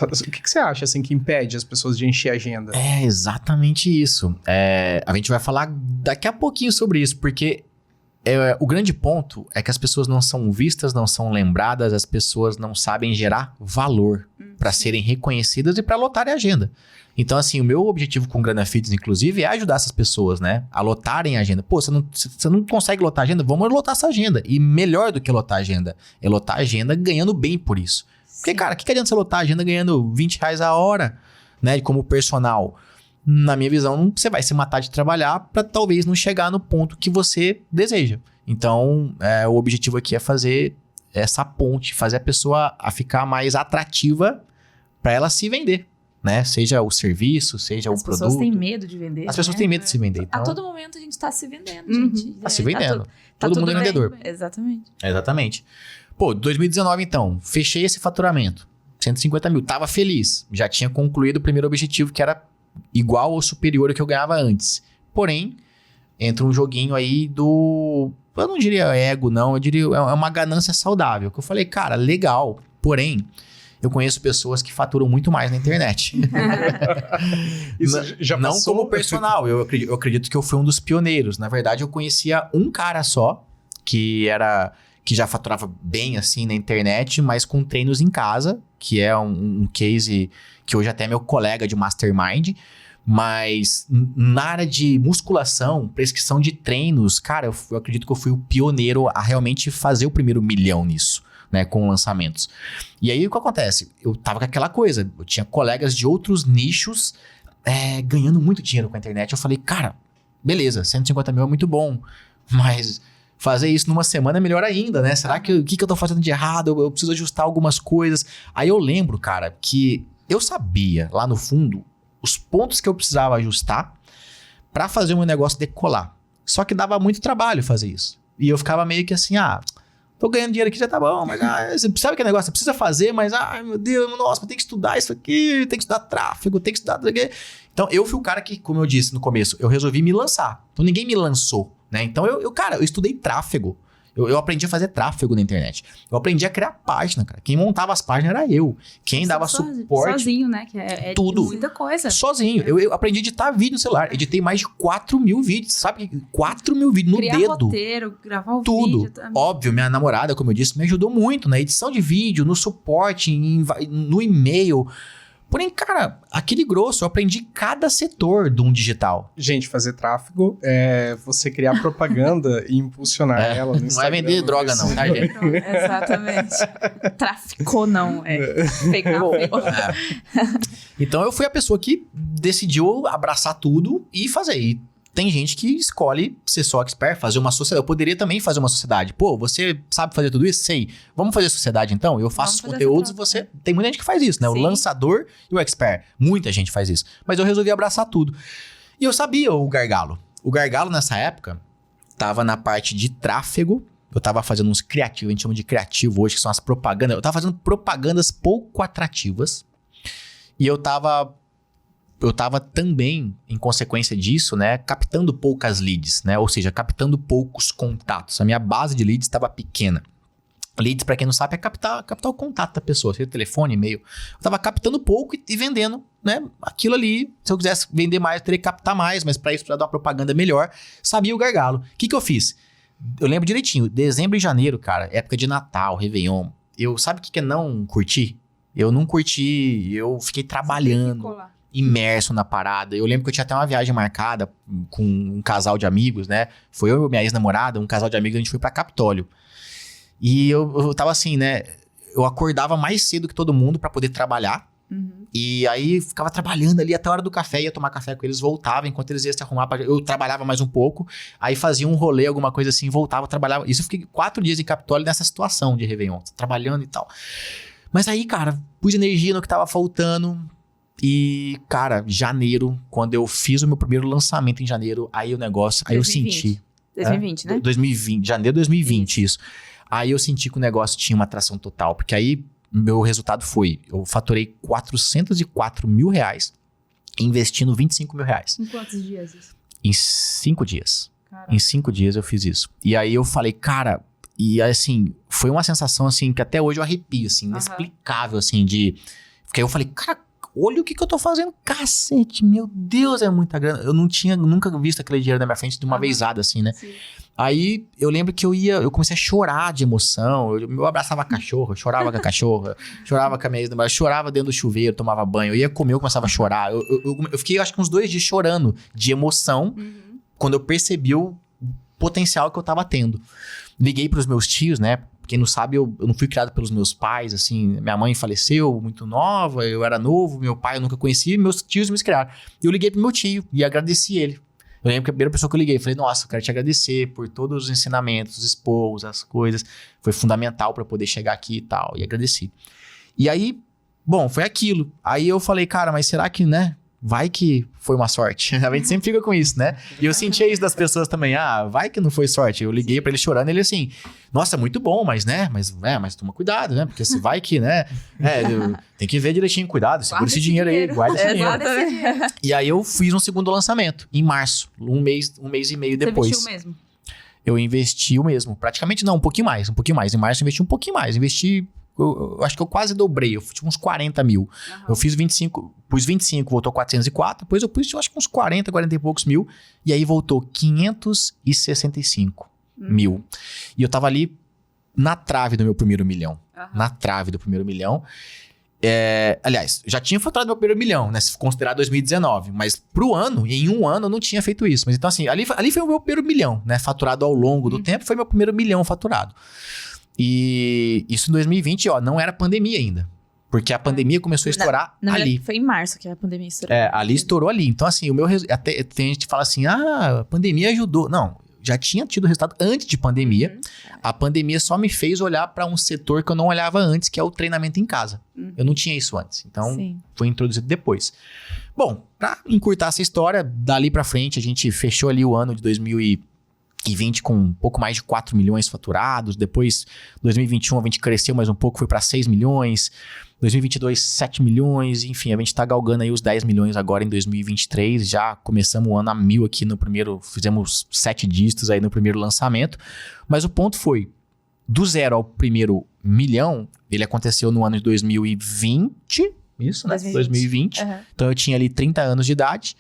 o que você acha assim que impede as pessoas de encher a agenda? É exatamente isso. A gente vai falar daqui a pouquinho sobre isso, porque o grande ponto é que as pessoas não são vistas, não são lembradas, as pessoas não sabem gerar valor para serem reconhecidas e para lotarem a agenda. Então, assim, o meu objetivo com o Grana Fitness, inclusive, é ajudar essas pessoas, né? A lotarem a agenda. Pô, você não consegue lotar a agenda? Vamos lotar essa agenda. E melhor do que lotar a agenda, é lotar a agenda ganhando bem por isso. Porque, cara, o que adianta você lotar a agenda ganhando R$20 a hora, né? Como personal? Na minha visão, você vai se matar de trabalhar para talvez não chegar no ponto que você deseja. Então, o objetivo aqui é fazer essa ponte, fazer a pessoa a ficar mais atrativa para ela se vender, né? Seja o serviço, seja o produto. As pessoas têm medo de vender. As pessoas têm medo de se vender. Então, a todo momento a gente tá se vendendo, gente. tá se vendendo. Tá Todo mundo é tudo bem. vendedor. Exatamente. Exatamente. Pô, 2019 então, fechei esse faturamento, 150 mil, tava feliz, já tinha concluído o primeiro objetivo que era igual ou superior ao que eu ganhava antes. Porém, entra um joguinho aí eu não diria ego não, eu diria é uma ganância saudável, que eu falei, cara, legal, porém, eu conheço pessoas que faturam muito mais na internet. Isso já não passou? como personal, eu acredito que eu fui um dos pioneiros. Na verdade, eu conhecia um cara só, que já faturava bem assim na internet, mas com treinos em casa, que é um case que hoje até é meu colega de mastermind, mas na área de musculação, prescrição de treinos, cara, eu acredito que eu fui o pioneiro a realmente fazer o primeiro 1 milhão nisso, né, com lançamentos. E aí o que acontece? Eu tava com aquela coisa, eu tinha colegas de outros nichos ganhando muito dinheiro com a internet, eu falei, cara, beleza, 150 mil é muito bom, mas fazer isso numa semana é melhor ainda, né? Será que o que eu tô fazendo de errado? Eu preciso ajustar algumas coisas. Aí eu lembro, cara, que eu sabia, lá no fundo, os pontos que eu precisava ajustar pra fazer o meu negócio decolar. Só que dava muito trabalho fazer isso. E eu ficava meio que assim, tô ganhando dinheiro aqui, já tá bom, mas você sabe que negócio? Você precisa fazer, mas meu Deus, nossa, tem que estudar isso aqui, tem que estudar tráfego, tem que estudar isso aqui. Então, eu fui o cara que, como eu disse no começo, eu resolvi me lançar. Então, ninguém me lançou, né? Então, eu estudei tráfego. Eu aprendi a fazer tráfego na internet. Eu aprendi a criar página, cara. Quem montava as páginas era eu. Quem dava suporte... Sozinho, né? Que é tudo. Muita coisa. Sozinho. Eu aprendi a editar vídeo no celular. Editei mais de 4 mil vídeos, sabe? 4 mil vídeos no Criar dedo. roteiro, gravar o Tudo. vídeo também. Óbvio, minha namorada, como eu disse, me ajudou muito na edição de vídeo, no suporte, no e-mail. Porém, cara, aquele grosso, eu aprendi cada setor de um digital. Gente, fazer tráfego é você criar propaganda e impulsionar ela no Instagram. Não é vender droga não, tá, gente? Exatamente. Traficou não, pegou. Então eu fui a pessoa que decidiu abraçar tudo e fazer. E tem gente que escolhe ser só expert, fazer uma sociedade. Eu poderia também fazer uma sociedade. Pô, você sabe fazer tudo isso? Sei. Vamos fazer sociedade então? Eu faço os conteúdos e você... Tem muita gente que faz isso, né? Sim. O lançador e o expert. Muita gente faz isso. Mas eu resolvi abraçar tudo. E eu sabia o gargalo. O gargalo nessa época tava na parte de tráfego. Eu tava fazendo uns criativos, a gente chama de criativo hoje, que são as propagandas. Eu tava fazendo propagandas pouco atrativas. E eu tava também, em consequência disso, né, captando poucas leads, né, ou seja, captando poucos contatos. A minha base de leads estava pequena. Leads, para quem não sabe, é captar o contato da pessoa, seja telefone, e-mail. Eu estava captando pouco e vendendo, né, aquilo ali. Se eu quisesse vender mais, eu teria que captar mais, mas para isso, para dar uma propaganda melhor, sabia o gargalo. O que eu fiz? Eu lembro direitinho, dezembro e janeiro, cara, época de Natal, Réveillon. Sabe o que é não curtir? Eu não curti, eu fiquei trabalhando, imerso na parada. Eu lembro que eu tinha até uma viagem marcada com um casal de amigos, né? Foi eu e minha ex-namorada, um casal de amigos, a gente foi pra Capitólio. E eu tava assim, né? Eu acordava mais cedo que todo mundo pra poder trabalhar. Uhum. E aí ficava trabalhando ali até a hora do café, ia tomar café com eles, voltava, enquanto eles iam se arrumar, eu trabalhava mais um pouco, aí fazia um rolê, alguma coisa assim, voltava, trabalhava. Isso eu fiquei 4 dias em Capitólio nessa situação de Réveillon, trabalhando e tal. Mas aí, cara, pus energia no que tava faltando. E, cara, janeiro, quando eu fiz o meu primeiro lançamento em janeiro, aí o negócio, aí 2020. eu senti... 2020, né? 2020, janeiro de 2020, isso. Aí eu senti que o negócio tinha uma atração total, porque aí meu resultado foi, eu faturei R$404 mil, investindo R$25 mil. Em quantos dias isso? Em 5 dias. Caraca. Em 5 dias eu fiz isso. E aí eu falei, cara, e assim, foi uma sensação assim, que até hoje eu arrepio, assim, inexplicável, assim, de... Porque aí eu falei, cara, olha o que eu tô fazendo, cacete, meu Deus, é muita grana. Eu não tinha nunca visto aquele dinheiro na minha frente de uma vezada, assim, né? Sim. Aí eu lembro que eu comecei a chorar de emoção, eu abraçava a cachorra, eu chorava com a cachorra, chorava com a minha ex-namorada, chorava dentro do chuveiro, tomava banho, eu ia comer, eu começava a chorar. Eu fiquei, acho que uns 2 dias chorando de emoção, quando eu percebi o potencial que eu tava tendo. Liguei pros meus tios, né? Quem não sabe, eu não fui criado pelos meus pais, assim, minha mãe faleceu muito nova, eu era novo, meu pai eu nunca conheci, meus tios me criaram. Eu liguei pro meu tio e agradeci ele. Eu lembro que a primeira pessoa que eu liguei, falei, nossa, eu quero te agradecer por todos os ensinamentos, os esporros, as coisas, foi fundamental pra poder chegar aqui e tal, e agradeci. E aí, bom, foi aquilo. Aí eu falei, cara, mas será que, né? Vai que foi uma sorte. A gente sempre fica com isso, né? E eu sentia isso das pessoas também. Ah, vai que não foi sorte. Eu liguei pra ele chorando, ele assim, nossa, muito bom, mas, né? Mas toma cuidado, né? Porque se vai que, né? Tem que ver direitinho, cuidado. Segura esse dinheiro aí, guarda esse dinheiro. E aí eu fiz um segundo lançamento, em março. Um mês e meio depois. Você investiu mesmo? Eu investi o mesmo. Praticamente não, um pouquinho mais. Em março eu investi um pouquinho mais. Eu acho que eu quase dobrei, eu fiz uns 40 mil. Eu fiz 25, pus 25, voltou 404, depois eu pus, eu acho que uns 40 e poucos mil, e aí voltou 565 mil. E eu tava ali na trave do meu primeiro milhão. Na trave do primeiro milhão. Aliás, já tinha faturado meu primeiro milhão, né? Se considerar 2019, mas pro ano, em um ano eu não tinha feito isso. Mas então assim, ali foi o meu primeiro milhão, né? Faturado ao longo do tempo, foi meu primeiro milhão faturado. E isso em 2020, ó, não era pandemia ainda. Porque a pandemia começou a estourar ali. Foi em março que a pandemia estourou. Ali estourou ali. Então, assim, até tem gente que fala assim, a pandemia ajudou. Não, já tinha tido resultado antes de pandemia. A pandemia só me fez olhar para um setor que eu não olhava antes, que é o treinamento em casa. Eu não tinha isso antes. Então, foi introduzido depois. Bom, pra encurtar essa história, dali pra frente, a gente fechou ali o ano de 2020 com um pouco mais de 4 milhões faturados. Depois, 2021, a gente cresceu mais um pouco, foi para 6 milhões. 2022, 7 milhões. Enfim, a gente tá galgando aí os 10 milhões agora em 2023. Já começamos o ano a 1.000 aqui no primeiro... Fizemos 7 dígitos aí no primeiro lançamento. Mas o ponto foi, do 0 ao primeiro milhão, ele aconteceu no ano de 2020. Isso, né? 2020. Então, eu tinha ali 30 anos de idade.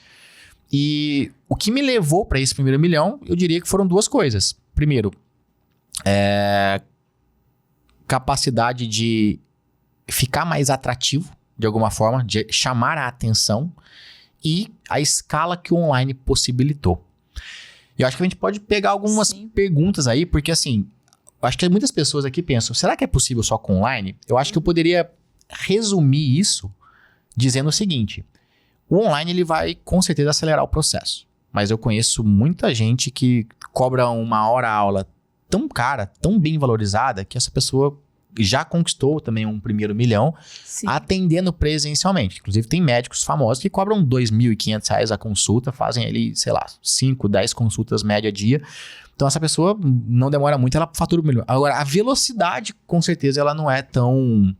E o que me levou para esse primeiro milhão, eu diria que foram 2 coisas. Primeiro, capacidade de ficar mais atrativo, de alguma forma, de chamar a atenção, e a escala que o online possibilitou. Eu acho que a gente pode pegar algumas perguntas aí, porque assim, eu acho que muitas pessoas aqui pensam, será que é possível só com online? Eu acho que eu poderia resumir isso dizendo o seguinte: o online ele vai com certeza acelerar o processo, mas eu conheço muita gente que cobra uma hora aula tão cara, tão bem valorizada, que essa pessoa já conquistou também um primeiro milhão atendendo presencialmente. Inclusive tem médicos famosos que cobram R$2.500 a consulta, fazem ali, sei lá, 5, 10 consultas média dia. Então essa pessoa não demora muito, ela fatura um milhão. Agora, a velocidade, com certeza, ela não é tão...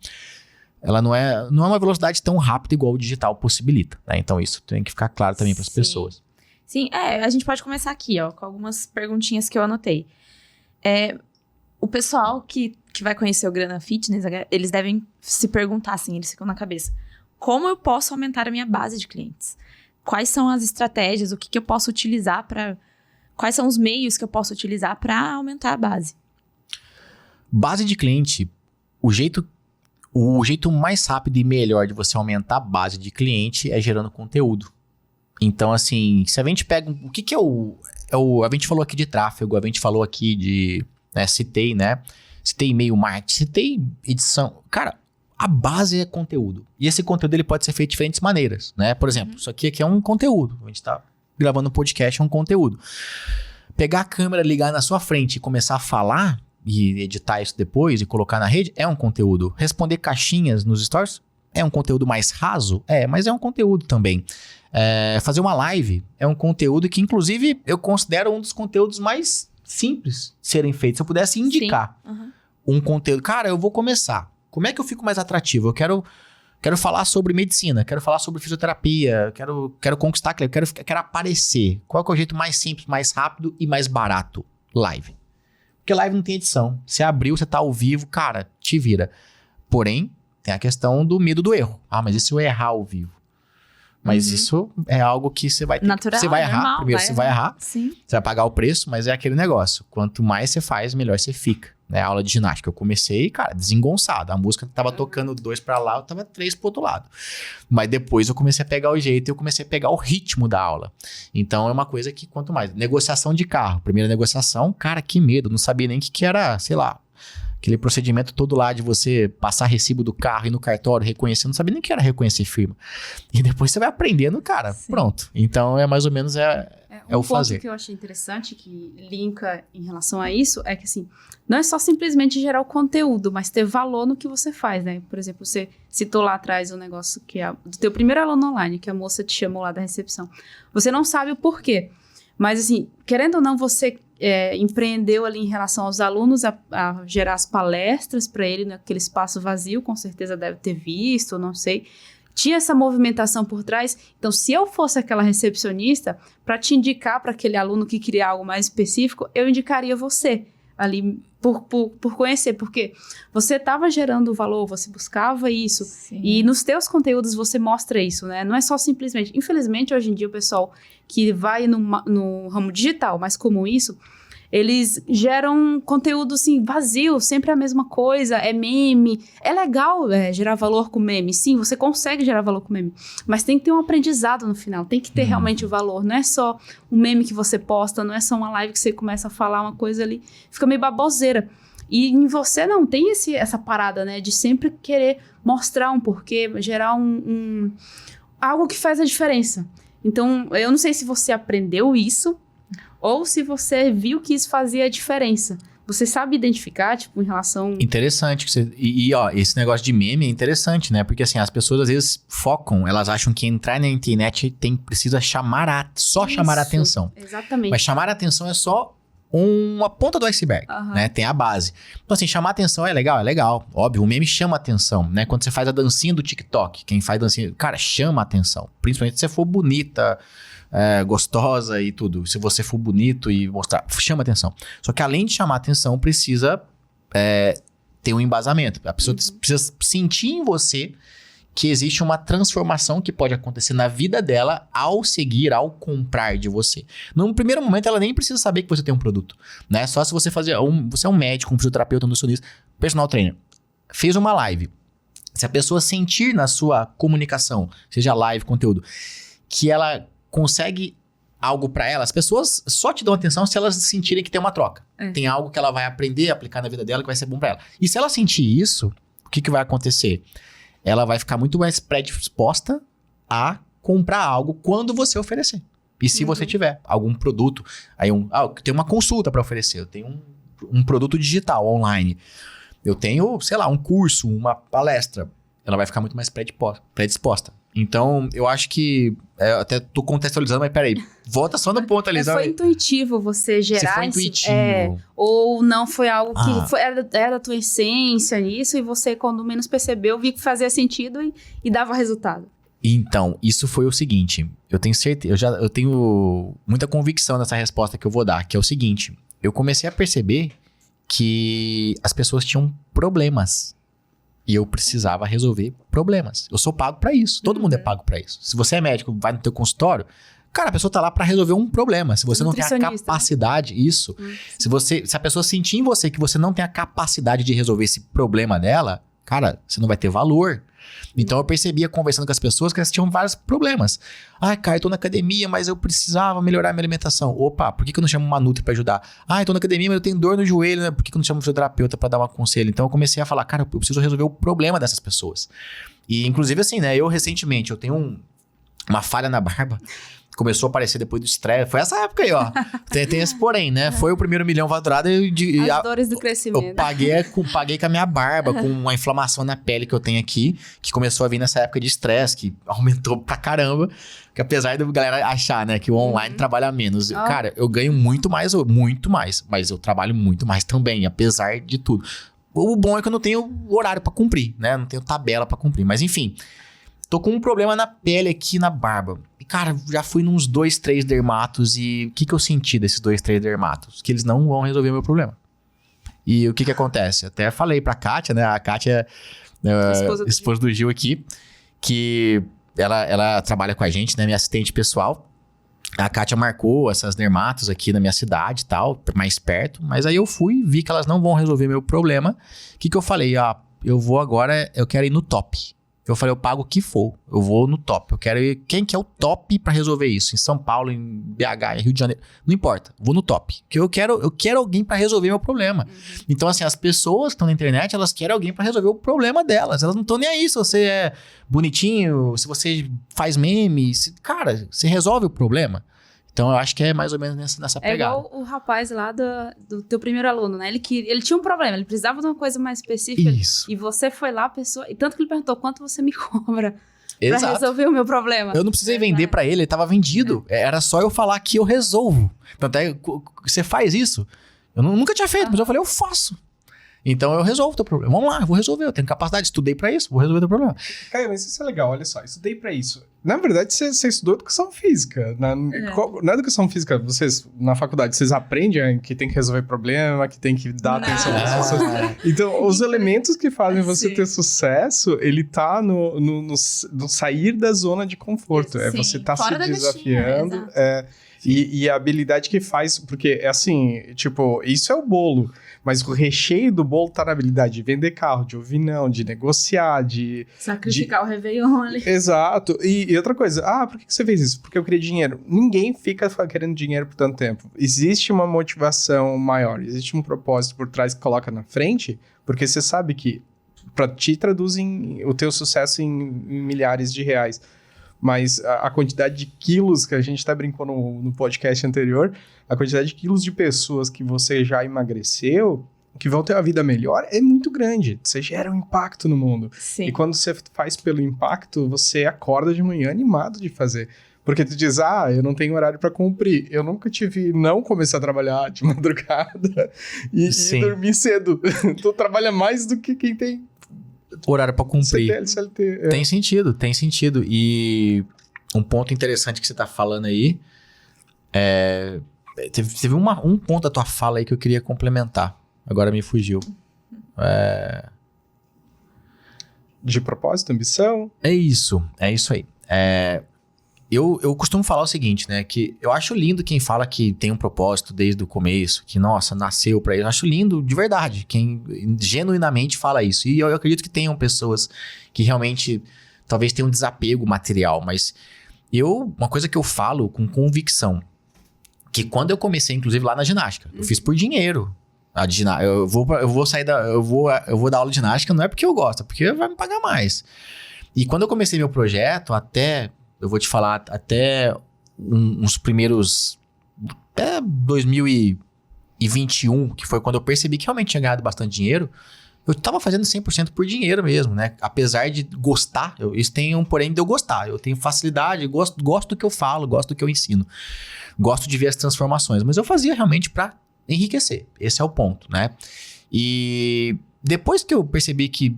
Ela não é uma velocidade tão rápida igual o digital possibilita, né? Então isso tem que ficar claro também para as pessoas. Sim, a gente pode começar aqui, ó, com algumas perguntinhas que eu anotei. O pessoal que vai conhecer o Grana Fitness, eles devem se perguntar, assim, eles ficam na cabeça: como eu posso aumentar a minha base de clientes? Quais são as estratégias, o que eu posso utilizar para... Quais são os meios que eu posso utilizar para aumentar a base? Base de cliente, o jeito mais rápido e melhor de você aumentar a base de cliente é gerando conteúdo. Então, assim, se a gente pega... O que é a gente falou aqui de tráfego, a gente falou aqui de... Citei e-mail marketing, citei edição. Cara, a base é conteúdo. E esse conteúdo ele pode ser feito de diferentes maneiras, né? Por exemplo, isso aqui é um conteúdo. A gente tá gravando um podcast, é um conteúdo. Pegar a câmera, ligar na sua frente e começar a falar... e editar isso depois e colocar na rede, é um conteúdo. Responder caixinhas nos stories É um conteúdo mais raso? Mas é um conteúdo também. Fazer uma live é um conteúdo que, inclusive, eu considero um dos conteúdos mais simples de serem feitos. Se eu pudesse indicar um conteúdo... Cara, eu vou começar. Como é que eu fico mais atrativo? Eu quero falar sobre medicina, quero falar sobre fisioterapia, quero conquistar cliente, quero aparecer. Qual que é o jeito mais simples, mais rápido e mais barato? Live. Porque live não tem edição. Você abriu, você tá ao vivo, cara, te vira. Porém, tem a questão do medo do erro. Mas e se eu errar ao vivo? Mas isso é algo que você vai ter. Natural, você vai errar. normal, Primeiro você vai errar. Sim. Você vai pagar o preço, mas é aquele negócio. Quanto mais você faz, melhor você fica. A aula de ginástica, eu comecei, cara, desengonçado. A música tava tocando 2 pra lá, eu tava 3 pro outro lado. Mas depois eu comecei a pegar o jeito e eu comecei a pegar o ritmo da aula. Então é uma coisa que quanto mais... Negociação de carro. Primeira negociação, cara, que medo. Não sabia nem o que era, sei lá... Aquele procedimento todo lá de você passar recibo do carro e no cartório, reconhecer, não sabia nem o que era reconhecer firma. E depois você vai aprendendo, cara, pronto. Então é mais ou menos o fazer. Um ponto que eu achei interessante, que linka em relação a isso, é que assim, não é só simplesmente gerar o conteúdo, mas ter valor no que você faz, né? Por exemplo, você citou lá atrás um negócio que é do teu primeiro aluno online, que a moça te chamou lá da recepção. Você não sabe o porquê, mas assim, querendo ou não, você empreendeu ali em relação aos alunos a gerar as palestras para ele naquele espaço vazio, com certeza deve ter visto, não sei. Tinha essa movimentação por trás. Então, se eu fosse aquela recepcionista, para te indicar para aquele aluno que queria algo mais específico, eu indicaria você ali por conhecer, porque você estava gerando valor, você buscava isso. Sim. E nos teus conteúdos você mostra isso, né? Não é só simplesmente... Infelizmente, hoje em dia, o pessoal que vai no ramo digital, mais comum isso, eles geram conteúdo, assim, vazio, sempre a mesma coisa, é meme. É legal gerar valor com meme, sim, você consegue gerar valor com meme, mas tem que ter um aprendizado no final, tem que ter realmente o valor, não é só um meme que você posta, não é só uma live que você começa a falar uma coisa ali, fica meio baboseira. E em você não tem essa parada, né, de sempre querer mostrar um porquê, gerar algo que faz a diferença. Então, eu não sei se você aprendeu isso, ou se você viu que isso fazia a diferença. Você sabe identificar, tipo, em relação... Interessante. Ó, esse negócio de meme é interessante, né? Porque, assim, as pessoas às vezes focam, elas acham que entrar na internet precisa chamar a atenção. Exatamente. Mas chamar a atenção é só uma ponta do iceberg, né? Tem a base. Então, assim, chamar a atenção é legal. Óbvio, o meme chama a atenção, né? Quando você faz a dancinha do TikTok, quem faz dancinha... Cara, chama a atenção. Principalmente se você for bonita... gostosa e tudo. Se você for bonito e mostrar, chama atenção. Só que além de chamar atenção, precisa ter um embasamento. A pessoa precisa sentir em você que existe uma transformação que pode acontecer na vida dela ao comprar de você. No primeiro momento, ela nem precisa saber que você tem um produto, né? Só se você você é um médico, um fisioterapeuta, um nutricionista, personal trainer, fez uma live. Se a pessoa sentir na sua comunicação, seja live, conteúdo, que ela consegue algo pra ela, as pessoas só te dão atenção se elas sentirem que tem uma troca. Tem algo que ela vai aprender, aplicar na vida dela, que vai ser bom pra ela. E se ela sentir isso, o que vai acontecer? Ela vai ficar muito mais predisposta a comprar algo quando você oferecer. E se você tiver algum produto, aí tem uma consulta pra oferecer, eu tenho um produto digital online, eu tenho, sei lá, um curso, uma palestra, ela vai ficar muito mais predisposta. Então, eu acho que... eu até tô contextualizando, mas peraí. Volta só no ponto ali. Foi intuitivo você gerar... Foi intuitivo. Ou não foi algo que era a tua essência nisso, e você, quando menos percebeu, viu que fazia sentido e dava resultado. Então, isso foi o seguinte. Eu tenho certeza... Eu tenho muita convicção nessa resposta que eu vou dar, que é o seguinte. Eu comecei a perceber que as pessoas tinham problemas. E eu precisava resolver problemas. Eu sou pago pra isso. Todo mundo é pago pra isso. Se você é médico, vai no teu consultório, cara, a pessoa tá lá pra resolver um problema. Se você não tem a capacidade, isso. Se a pessoa sentir em você que você não tem a capacidade de resolver esse problema dela, cara, você não vai ter valor. Então eu percebia, conversando com as pessoas, que elas tinham vários problemas. Cara, eu tô na academia, mas eu precisava melhorar minha alimentação. Opa, por que eu não chamo uma nutri pra ajudar? Eu tô na academia, mas eu tenho dor no joelho, né? Por que eu não chamo um fisioterapeuta pra dar um conselho? Então eu comecei a falar, cara, eu preciso resolver o problema dessas pessoas. E inclusive assim, né? Eu recentemente, eu tenho uma falha na barba, começou a aparecer depois do estresse. Foi essa época aí, ó. Tem esse porém, né? Foi o primeiro milhão faturado e As dores do crescimento. eu paguei com a minha barba, com uma inflamação na pele que eu tenho aqui, que começou a vir nessa época de estresse, que aumentou pra caramba. Que apesar da galera achar, né, que o online trabalha menos. Cara, eu ganho muito mais, mas eu trabalho muito mais também, apesar de tudo. O bom é que eu não tenho horário pra cumprir, né? Não tenho tabela pra cumprir. Mas enfim, tô com um problema na pele aqui, na barba. E, cara, já fui nos 2, 3 dermatos e o que eu senti desses 2, 3 dermatos? Que eles não vão resolver o meu problema. E o que acontece? Até falei pra Kátia, né? A Kátia, esposa do Gil aqui, que ela trabalha com a gente, né? Minha assistente pessoal. A Kátia marcou essas dermatos aqui na minha cidade e tal, mais perto. Mas aí eu fui, vi que elas não vão resolver meu problema. O que eu falei? Eu vou agora, eu quero ir no top. Eu falei, eu pago o que for, eu vou no top. Eu quero ir, quem que é o top pra resolver isso? Em São Paulo, em BH, em Rio de Janeiro. Não importa, vou no top. Porque eu quero alguém pra resolver meu problema. Então, assim, as pessoas que estão na internet, elas querem alguém pra resolver o problema delas. Elas não estão nem aí se você é bonitinho, se você faz memes. Cara, você resolve o problema. Então, eu acho que é mais ou menos nessa pegada. É igual o rapaz lá do teu primeiro aluno, né? Ele tinha um problema, ele precisava de uma coisa mais específica. Isso. E você foi lá, a pessoa... E tanto que ele perguntou, quanto você me cobra Exato. pra resolver o meu problema? Eu não precisei vender pra ele tava vendido. Era só eu falar que eu resolvo. Tanto é, você faz isso? Eu nunca tinha feito, mas eu falei, eu faço. Então eu resolvo o teu problema. Vamos lá, eu vou resolver. Eu tenho capacidade, estudei pra isso, vou resolver o teu problema. Caio, mas isso é legal, olha só, estudei pra isso. Na verdade, você estudou educação física. Na educação física, vocês, na faculdade, vocês aprendem que tem que resolver problema, que tem que dar atenção às pessoas. Então, os elementos que fazem você ter sucesso, ele tá no sair da zona de conforto. É você tá se desafiando. E a habilidade que faz, porque é assim, tipo, isso é o bolo. Mas o recheio do bolo tá na habilidade de vender carro, de ouvir não, de negociar, de... Sacrificar o Réveillon ali. Exato. E outra coisa, por que você fez isso? Porque eu queria dinheiro. Ninguém fica querendo dinheiro por tanto tempo. Existe uma motivação maior, existe um propósito por trás que coloca na frente, porque você sabe que pra ti traduzem o teu sucesso em milhares de reais. Mas a quantidade de quilos que a gente até brincou no podcast anterior, a quantidade de quilos de pessoas que você já emagreceu, que vão ter uma vida melhor, é muito grande. Você gera um impacto no mundo. Sim. E quando você faz pelo impacto, você acorda de manhã animado de fazer. Porque tu diz, eu não tenho horário pra cumprir. Eu nunca não comecei a trabalhar de madrugada e dormir cedo. Tu trabalha mais do que quem tem horário pra cumprir. CLT. Tem sentido. E um ponto interessante que você tá falando aí teve um ponto da tua fala aí que eu queria complementar. Agora me fugiu. De propósito, ambição? É isso aí. Eu costumo falar o seguinte, né? Que eu acho lindo quem fala que tem um propósito desde o começo, que, nossa, nasceu pra isso. Eu acho lindo de verdade, quem genuinamente fala isso. E eu acredito que tenham pessoas que realmente talvez tenham um desapego material, mas uma coisa que eu falo com convicção, que quando eu comecei, inclusive lá na ginástica, eu fiz por dinheiro. Eu vou dar aula de ginástica, não é porque eu gosto, é porque vai me pagar mais. E quando eu comecei meu projeto, eu vou te falar, até uns primeiros... Até 2021, que foi quando eu percebi que realmente tinha ganhado bastante dinheiro, eu tava fazendo 100% por dinheiro mesmo, né? Apesar de gostar, isso tem um porém de eu gostar. Eu tenho facilidade, gosto do que eu falo, gosto do que eu ensino. Gosto de ver as transformações, mas eu fazia realmente pra enriquecer. Esse é o ponto, né? E depois que eu percebi que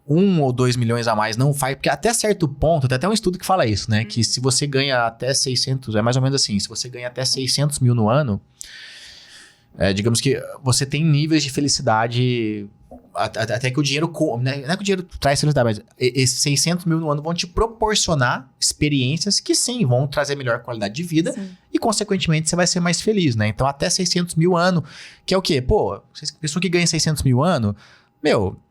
1 ou 2 milhões a mais não faz, porque até certo ponto, tem até um estudo que fala isso, né? Que se você ganha até 600, é mais ou menos assim, se você ganha até 600 mil no ano, digamos que você tem níveis de felicidade, até que o dinheiro, não é que o dinheiro traz felicidade, mas esses 600 mil no ano vão te proporcionar experiências que sim, vão trazer melhor qualidade de vida e consequentemente você vai ser mais feliz, né? Então até 600 mil ano, que é o quê? Pô, pessoa que ganha 600 mil ano,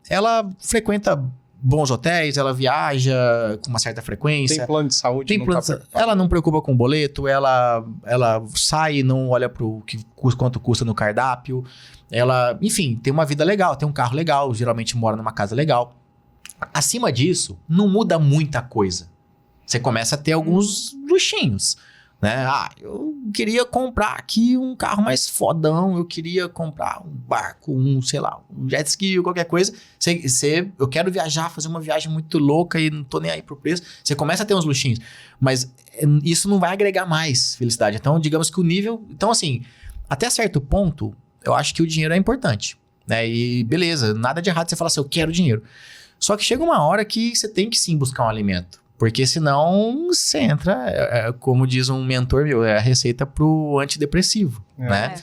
ela frequenta bons hotéis, ela viaja com uma certa frequência. Tem plano de saúde. Ela não preocupa com boleto, ela sai e não olha pro quanto custa no cardápio. Ela, enfim, tem uma vida legal, tem um carro legal, geralmente mora numa casa legal. Acima disso, não muda muita coisa. Você começa a ter alguns luxinhos. Né? Eu queria comprar aqui um carro mais fodão, eu queria comprar um barco, sei lá, um jet ski ou qualquer coisa. Eu quero viajar, fazer uma viagem muito louca e não tô nem aí pro preço. Você começa a ter uns luxinhos, mas isso não vai agregar mais felicidade. Então, digamos que o nível... Então, assim, até certo ponto, eu acho que o dinheiro é importante, né? E beleza, nada de errado você falar assim, eu quero dinheiro. Só que chega uma hora que você tem que sim buscar um alimento. Porque senão você entra, como diz um mentor meu, é a receita pro antidepressivo, né?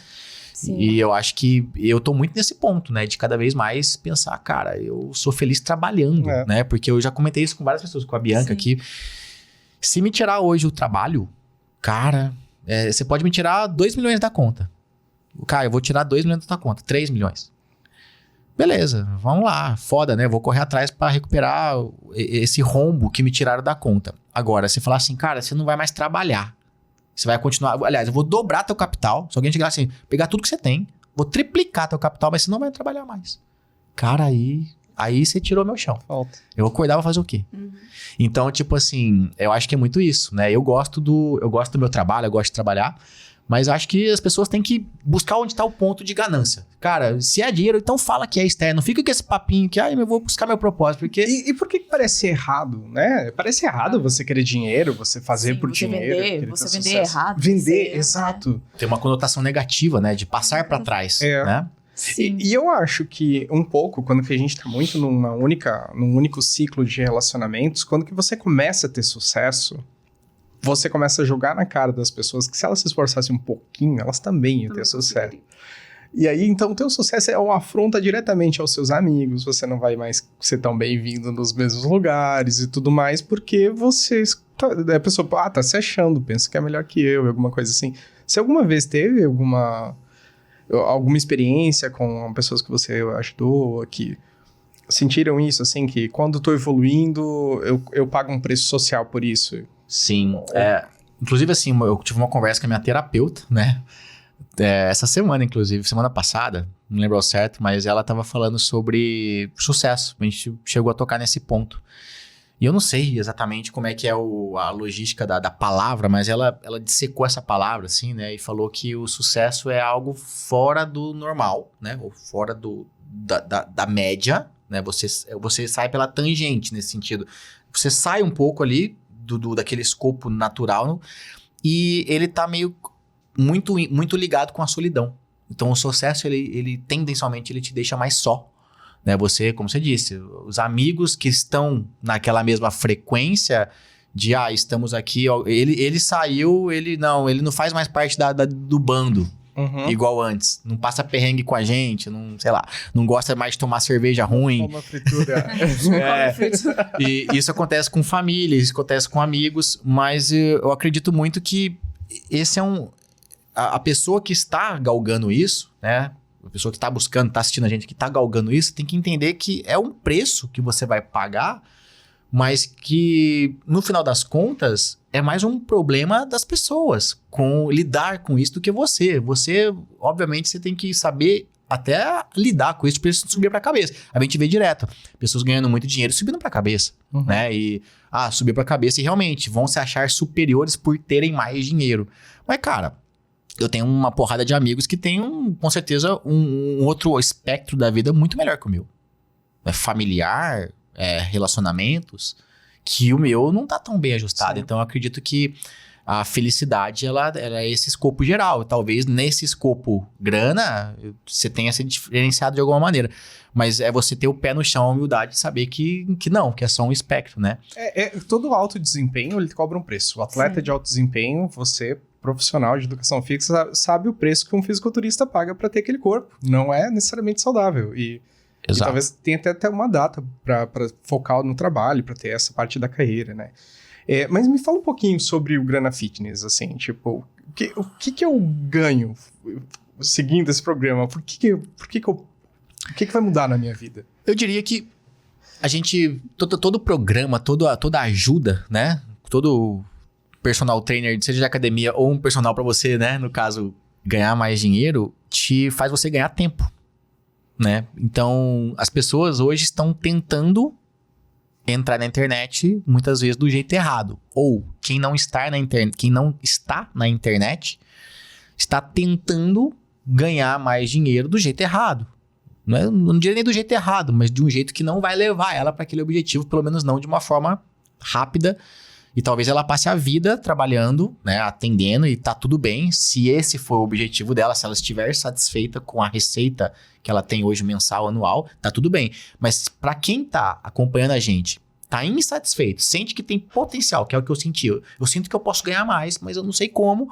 Sim. E eu acho que eu tô muito nesse ponto, né? De cada vez mais pensar, cara, eu sou feliz trabalhando, né? Porque eu já comentei isso com várias pessoas, com a Bianca aqui. Se me tirar hoje o trabalho, cara, você pode me tirar 2 milhões da conta. Cara, eu vou tirar 2 milhões da tua conta, 3 milhões. Beleza, vamos lá, foda, né? Vou correr atrás pra recuperar esse rombo que me tiraram da conta. Agora, você falar assim, cara, você não vai mais trabalhar. Você vai continuar... Aliás, eu vou dobrar teu capital. Se alguém chegar assim, pegar tudo que você tem, vou triplicar teu capital, mas você não vai trabalhar mais. Cara, aí você tirou meu chão. Falta. Eu acordava fazer o quê? Então, tipo assim, eu acho que é muito isso, né? Eu gosto do meu trabalho, eu gosto de trabalhar, mas eu acho que as pessoas têm que buscar onde está o ponto de ganância. Cara, se é dinheiro, então fala que é externo. Não fica com esse papinho que, eu vou buscar meu propósito, porque... E por que parece errado, né? Parece errado você querer dinheiro, você fazer por dinheiro. Você vender errado. Vender, exato. Tem uma conotação negativa, né? De passar para trás, né? E eu acho que um pouco, quando que a gente tá muito num único ciclo de relacionamentos, quando que você começa a ter sucesso... Você começa a jogar na cara das pessoas que se elas se esforçassem um pouquinho, elas também iam ter sucesso. E aí, então, o teu sucesso é uma afronta diretamente aos seus amigos, você não vai mais ser tão bem-vindo nos mesmos lugares e tudo mais, porque a pessoa, tá se achando, pensa que é melhor que eu, alguma coisa assim. Você alguma vez teve alguma experiência com pessoas que você ajudou, que sentiram isso, assim, que quando eu tô evoluindo, eu pago um preço social por isso? Sim, inclusive assim, eu tive uma conversa com a minha terapeuta, né, essa semana inclusive, semana passada, não lembro ao certo, mas ela tava falando sobre sucesso, a gente chegou a tocar nesse ponto, e eu não sei exatamente como é que é a logística da palavra, mas ela dissecou essa palavra, assim, né, e falou que o sucesso é algo fora do normal, né, ou fora da média, né, você sai pela tangente nesse sentido, você sai um pouco ali daquele escopo natural, e ele tá muito, muito ligado com a solidão. Então o sucesso, ele tendencialmente, ele te deixa mais só, né? Você, como você disse, os amigos que estão naquela mesma frequência de, estamos aqui, ele saiu, ele não faz mais parte do bando. Igual antes, não passa perrengue com a gente, não, sei lá, não gosta mais de tomar cerveja ruim. Toma fritura. E isso acontece com família, isso acontece com amigos, mas eu acredito muito que esse é a pessoa que está galgando isso, né? A pessoa que está buscando, está assistindo a gente, que está galgando isso, tem que entender que é um preço que você vai pagar, mas que, no final das contas, é mais um problema das pessoas lidar com isso do que você. Você, obviamente, você tem que saber até lidar com isso para isso não subir para a cabeça. A gente vê direto, pessoas ganhando muito dinheiro subindo para a cabeça, né? E, subir para a cabeça e realmente vão se achar superiores por terem mais dinheiro. Mas, cara, eu tenho uma porrada de amigos que têm, com certeza, um outro espectro da vida muito melhor que o meu. Familiar, relacionamentos, que o meu não tá tão bem ajustado. Sim. Então eu acredito que a felicidade ela é esse escopo geral. Talvez nesse escopo grana você tenha se diferenciado de alguma maneira, mas é você ter o pé no chão, a humildade de saber que não, que é só um espectro, né? Todo alto desempenho ele cobra um preço. O atleta de alto desempenho, você profissional de educação física, sabe o preço que um fisiculturista paga para ter aquele corpo. Não é necessariamente saudável. E talvez tenha até uma data para focar no trabalho, para ter essa parte da carreira, né? Mas me fala um pouquinho sobre o Grana Fitness, assim, tipo, o que eu ganho seguindo esse programa? O que vai mudar na minha vida? Eu diria que a gente, todo programa, toda ajuda, né? Todo personal trainer, seja de academia ou um personal para você, né? No caso, ganhar mais dinheiro, te faz você ganhar tempo. Né? Então, as pessoas hoje estão tentando entrar na internet muitas vezes do jeito errado. Ou quem não está na internet está tentando ganhar mais dinheiro do jeito errado. Não diria nem do jeito errado, mas de um jeito que não vai levar ela para aquele objetivo, pelo menos não de uma forma rápida. E talvez ela passe a vida trabalhando, né, atendendo, e tá tudo bem. Se esse for o objetivo dela, se ela estiver satisfeita com a receita que ela tem hoje mensal, anual, tá tudo bem. Mas para quem tá acompanhando a gente, tá insatisfeito, sente que tem potencial, que é o que eu senti. Eu sinto que eu posso ganhar mais, mas eu não sei como.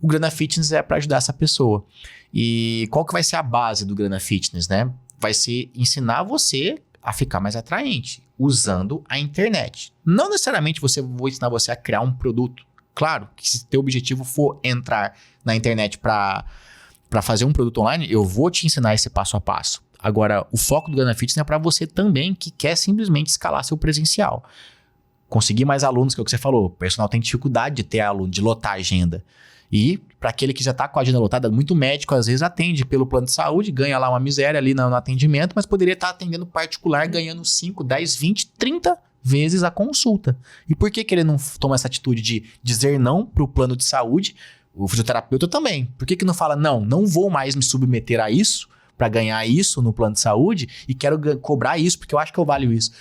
O Grana Fitness é para ajudar essa pessoa. E qual que vai ser a base do Grana Fitness, né? Vai ser ensinar você a ficar mais atraente, usando a internet. Não necessariamente vou ensinar você a criar um produto. Claro que se teu objetivo for entrar na internet para fazer um produto online, eu vou te ensinar esse passo a passo. Agora, o foco do Grana Fitness é para você também que quer simplesmente escalar seu presencial. Conseguir mais alunos, que é o que você falou. O personal tem dificuldade de ter aluno, de lotar a agenda. E para aquele que já está com a agenda lotada, muito médico às vezes atende pelo plano de saúde, ganha lá uma miséria ali no atendimento, mas poderia estar atendendo particular, ganhando 5, 10, 20, 30 vezes a consulta. E por que ele não toma essa atitude de dizer não para o plano de saúde? O fisioterapeuta também. Por que não fala, não vou mais me submeter a isso, para ganhar isso no plano de saúde, e quero cobrar isso, porque eu acho que eu valho isso?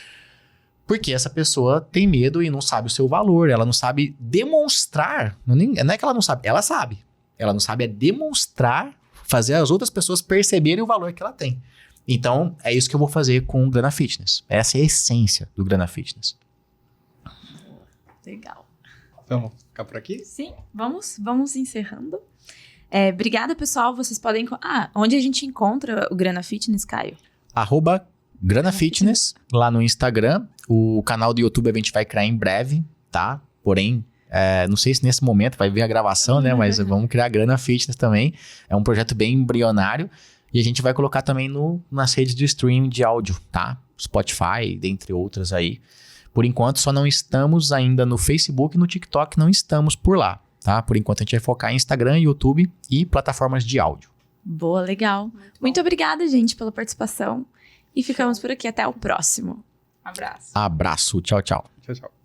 Porque essa pessoa tem medo e não sabe o seu valor, ela não sabe demonstrar, não é que ela não sabe, ela sabe. Ela não sabe demonstrar, fazer as outras pessoas perceberem o valor que ela tem. Então, é isso que eu vou fazer com o Grana Fitness. Essa é a essência do Grana Fitness. Legal. Vamos ficar por aqui? Sim, vamos encerrando. Obrigada, pessoal. Vocês podem... onde a gente encontra o Grana Fitness, Caio? @Grana Fitness, lá no Instagram. O canal do YouTube a gente vai criar em breve, tá? Porém, não sei se nesse momento vai vir a gravação, né? Mas vamos criar Grana Fitness também. É um projeto bem embrionário. E a gente vai colocar também nas redes de streaming de áudio, tá? Spotify, dentre outras aí. Por enquanto, só não estamos ainda no Facebook e no TikTok, não estamos por lá, tá? Por enquanto, a gente vai focar em Instagram, YouTube e plataformas de áudio. Boa, legal. Muito obrigada, gente, pela participação. E ficamos por aqui. Até o próximo. Abraço. Abraço. Tchau, tchau. Tchau, tchau.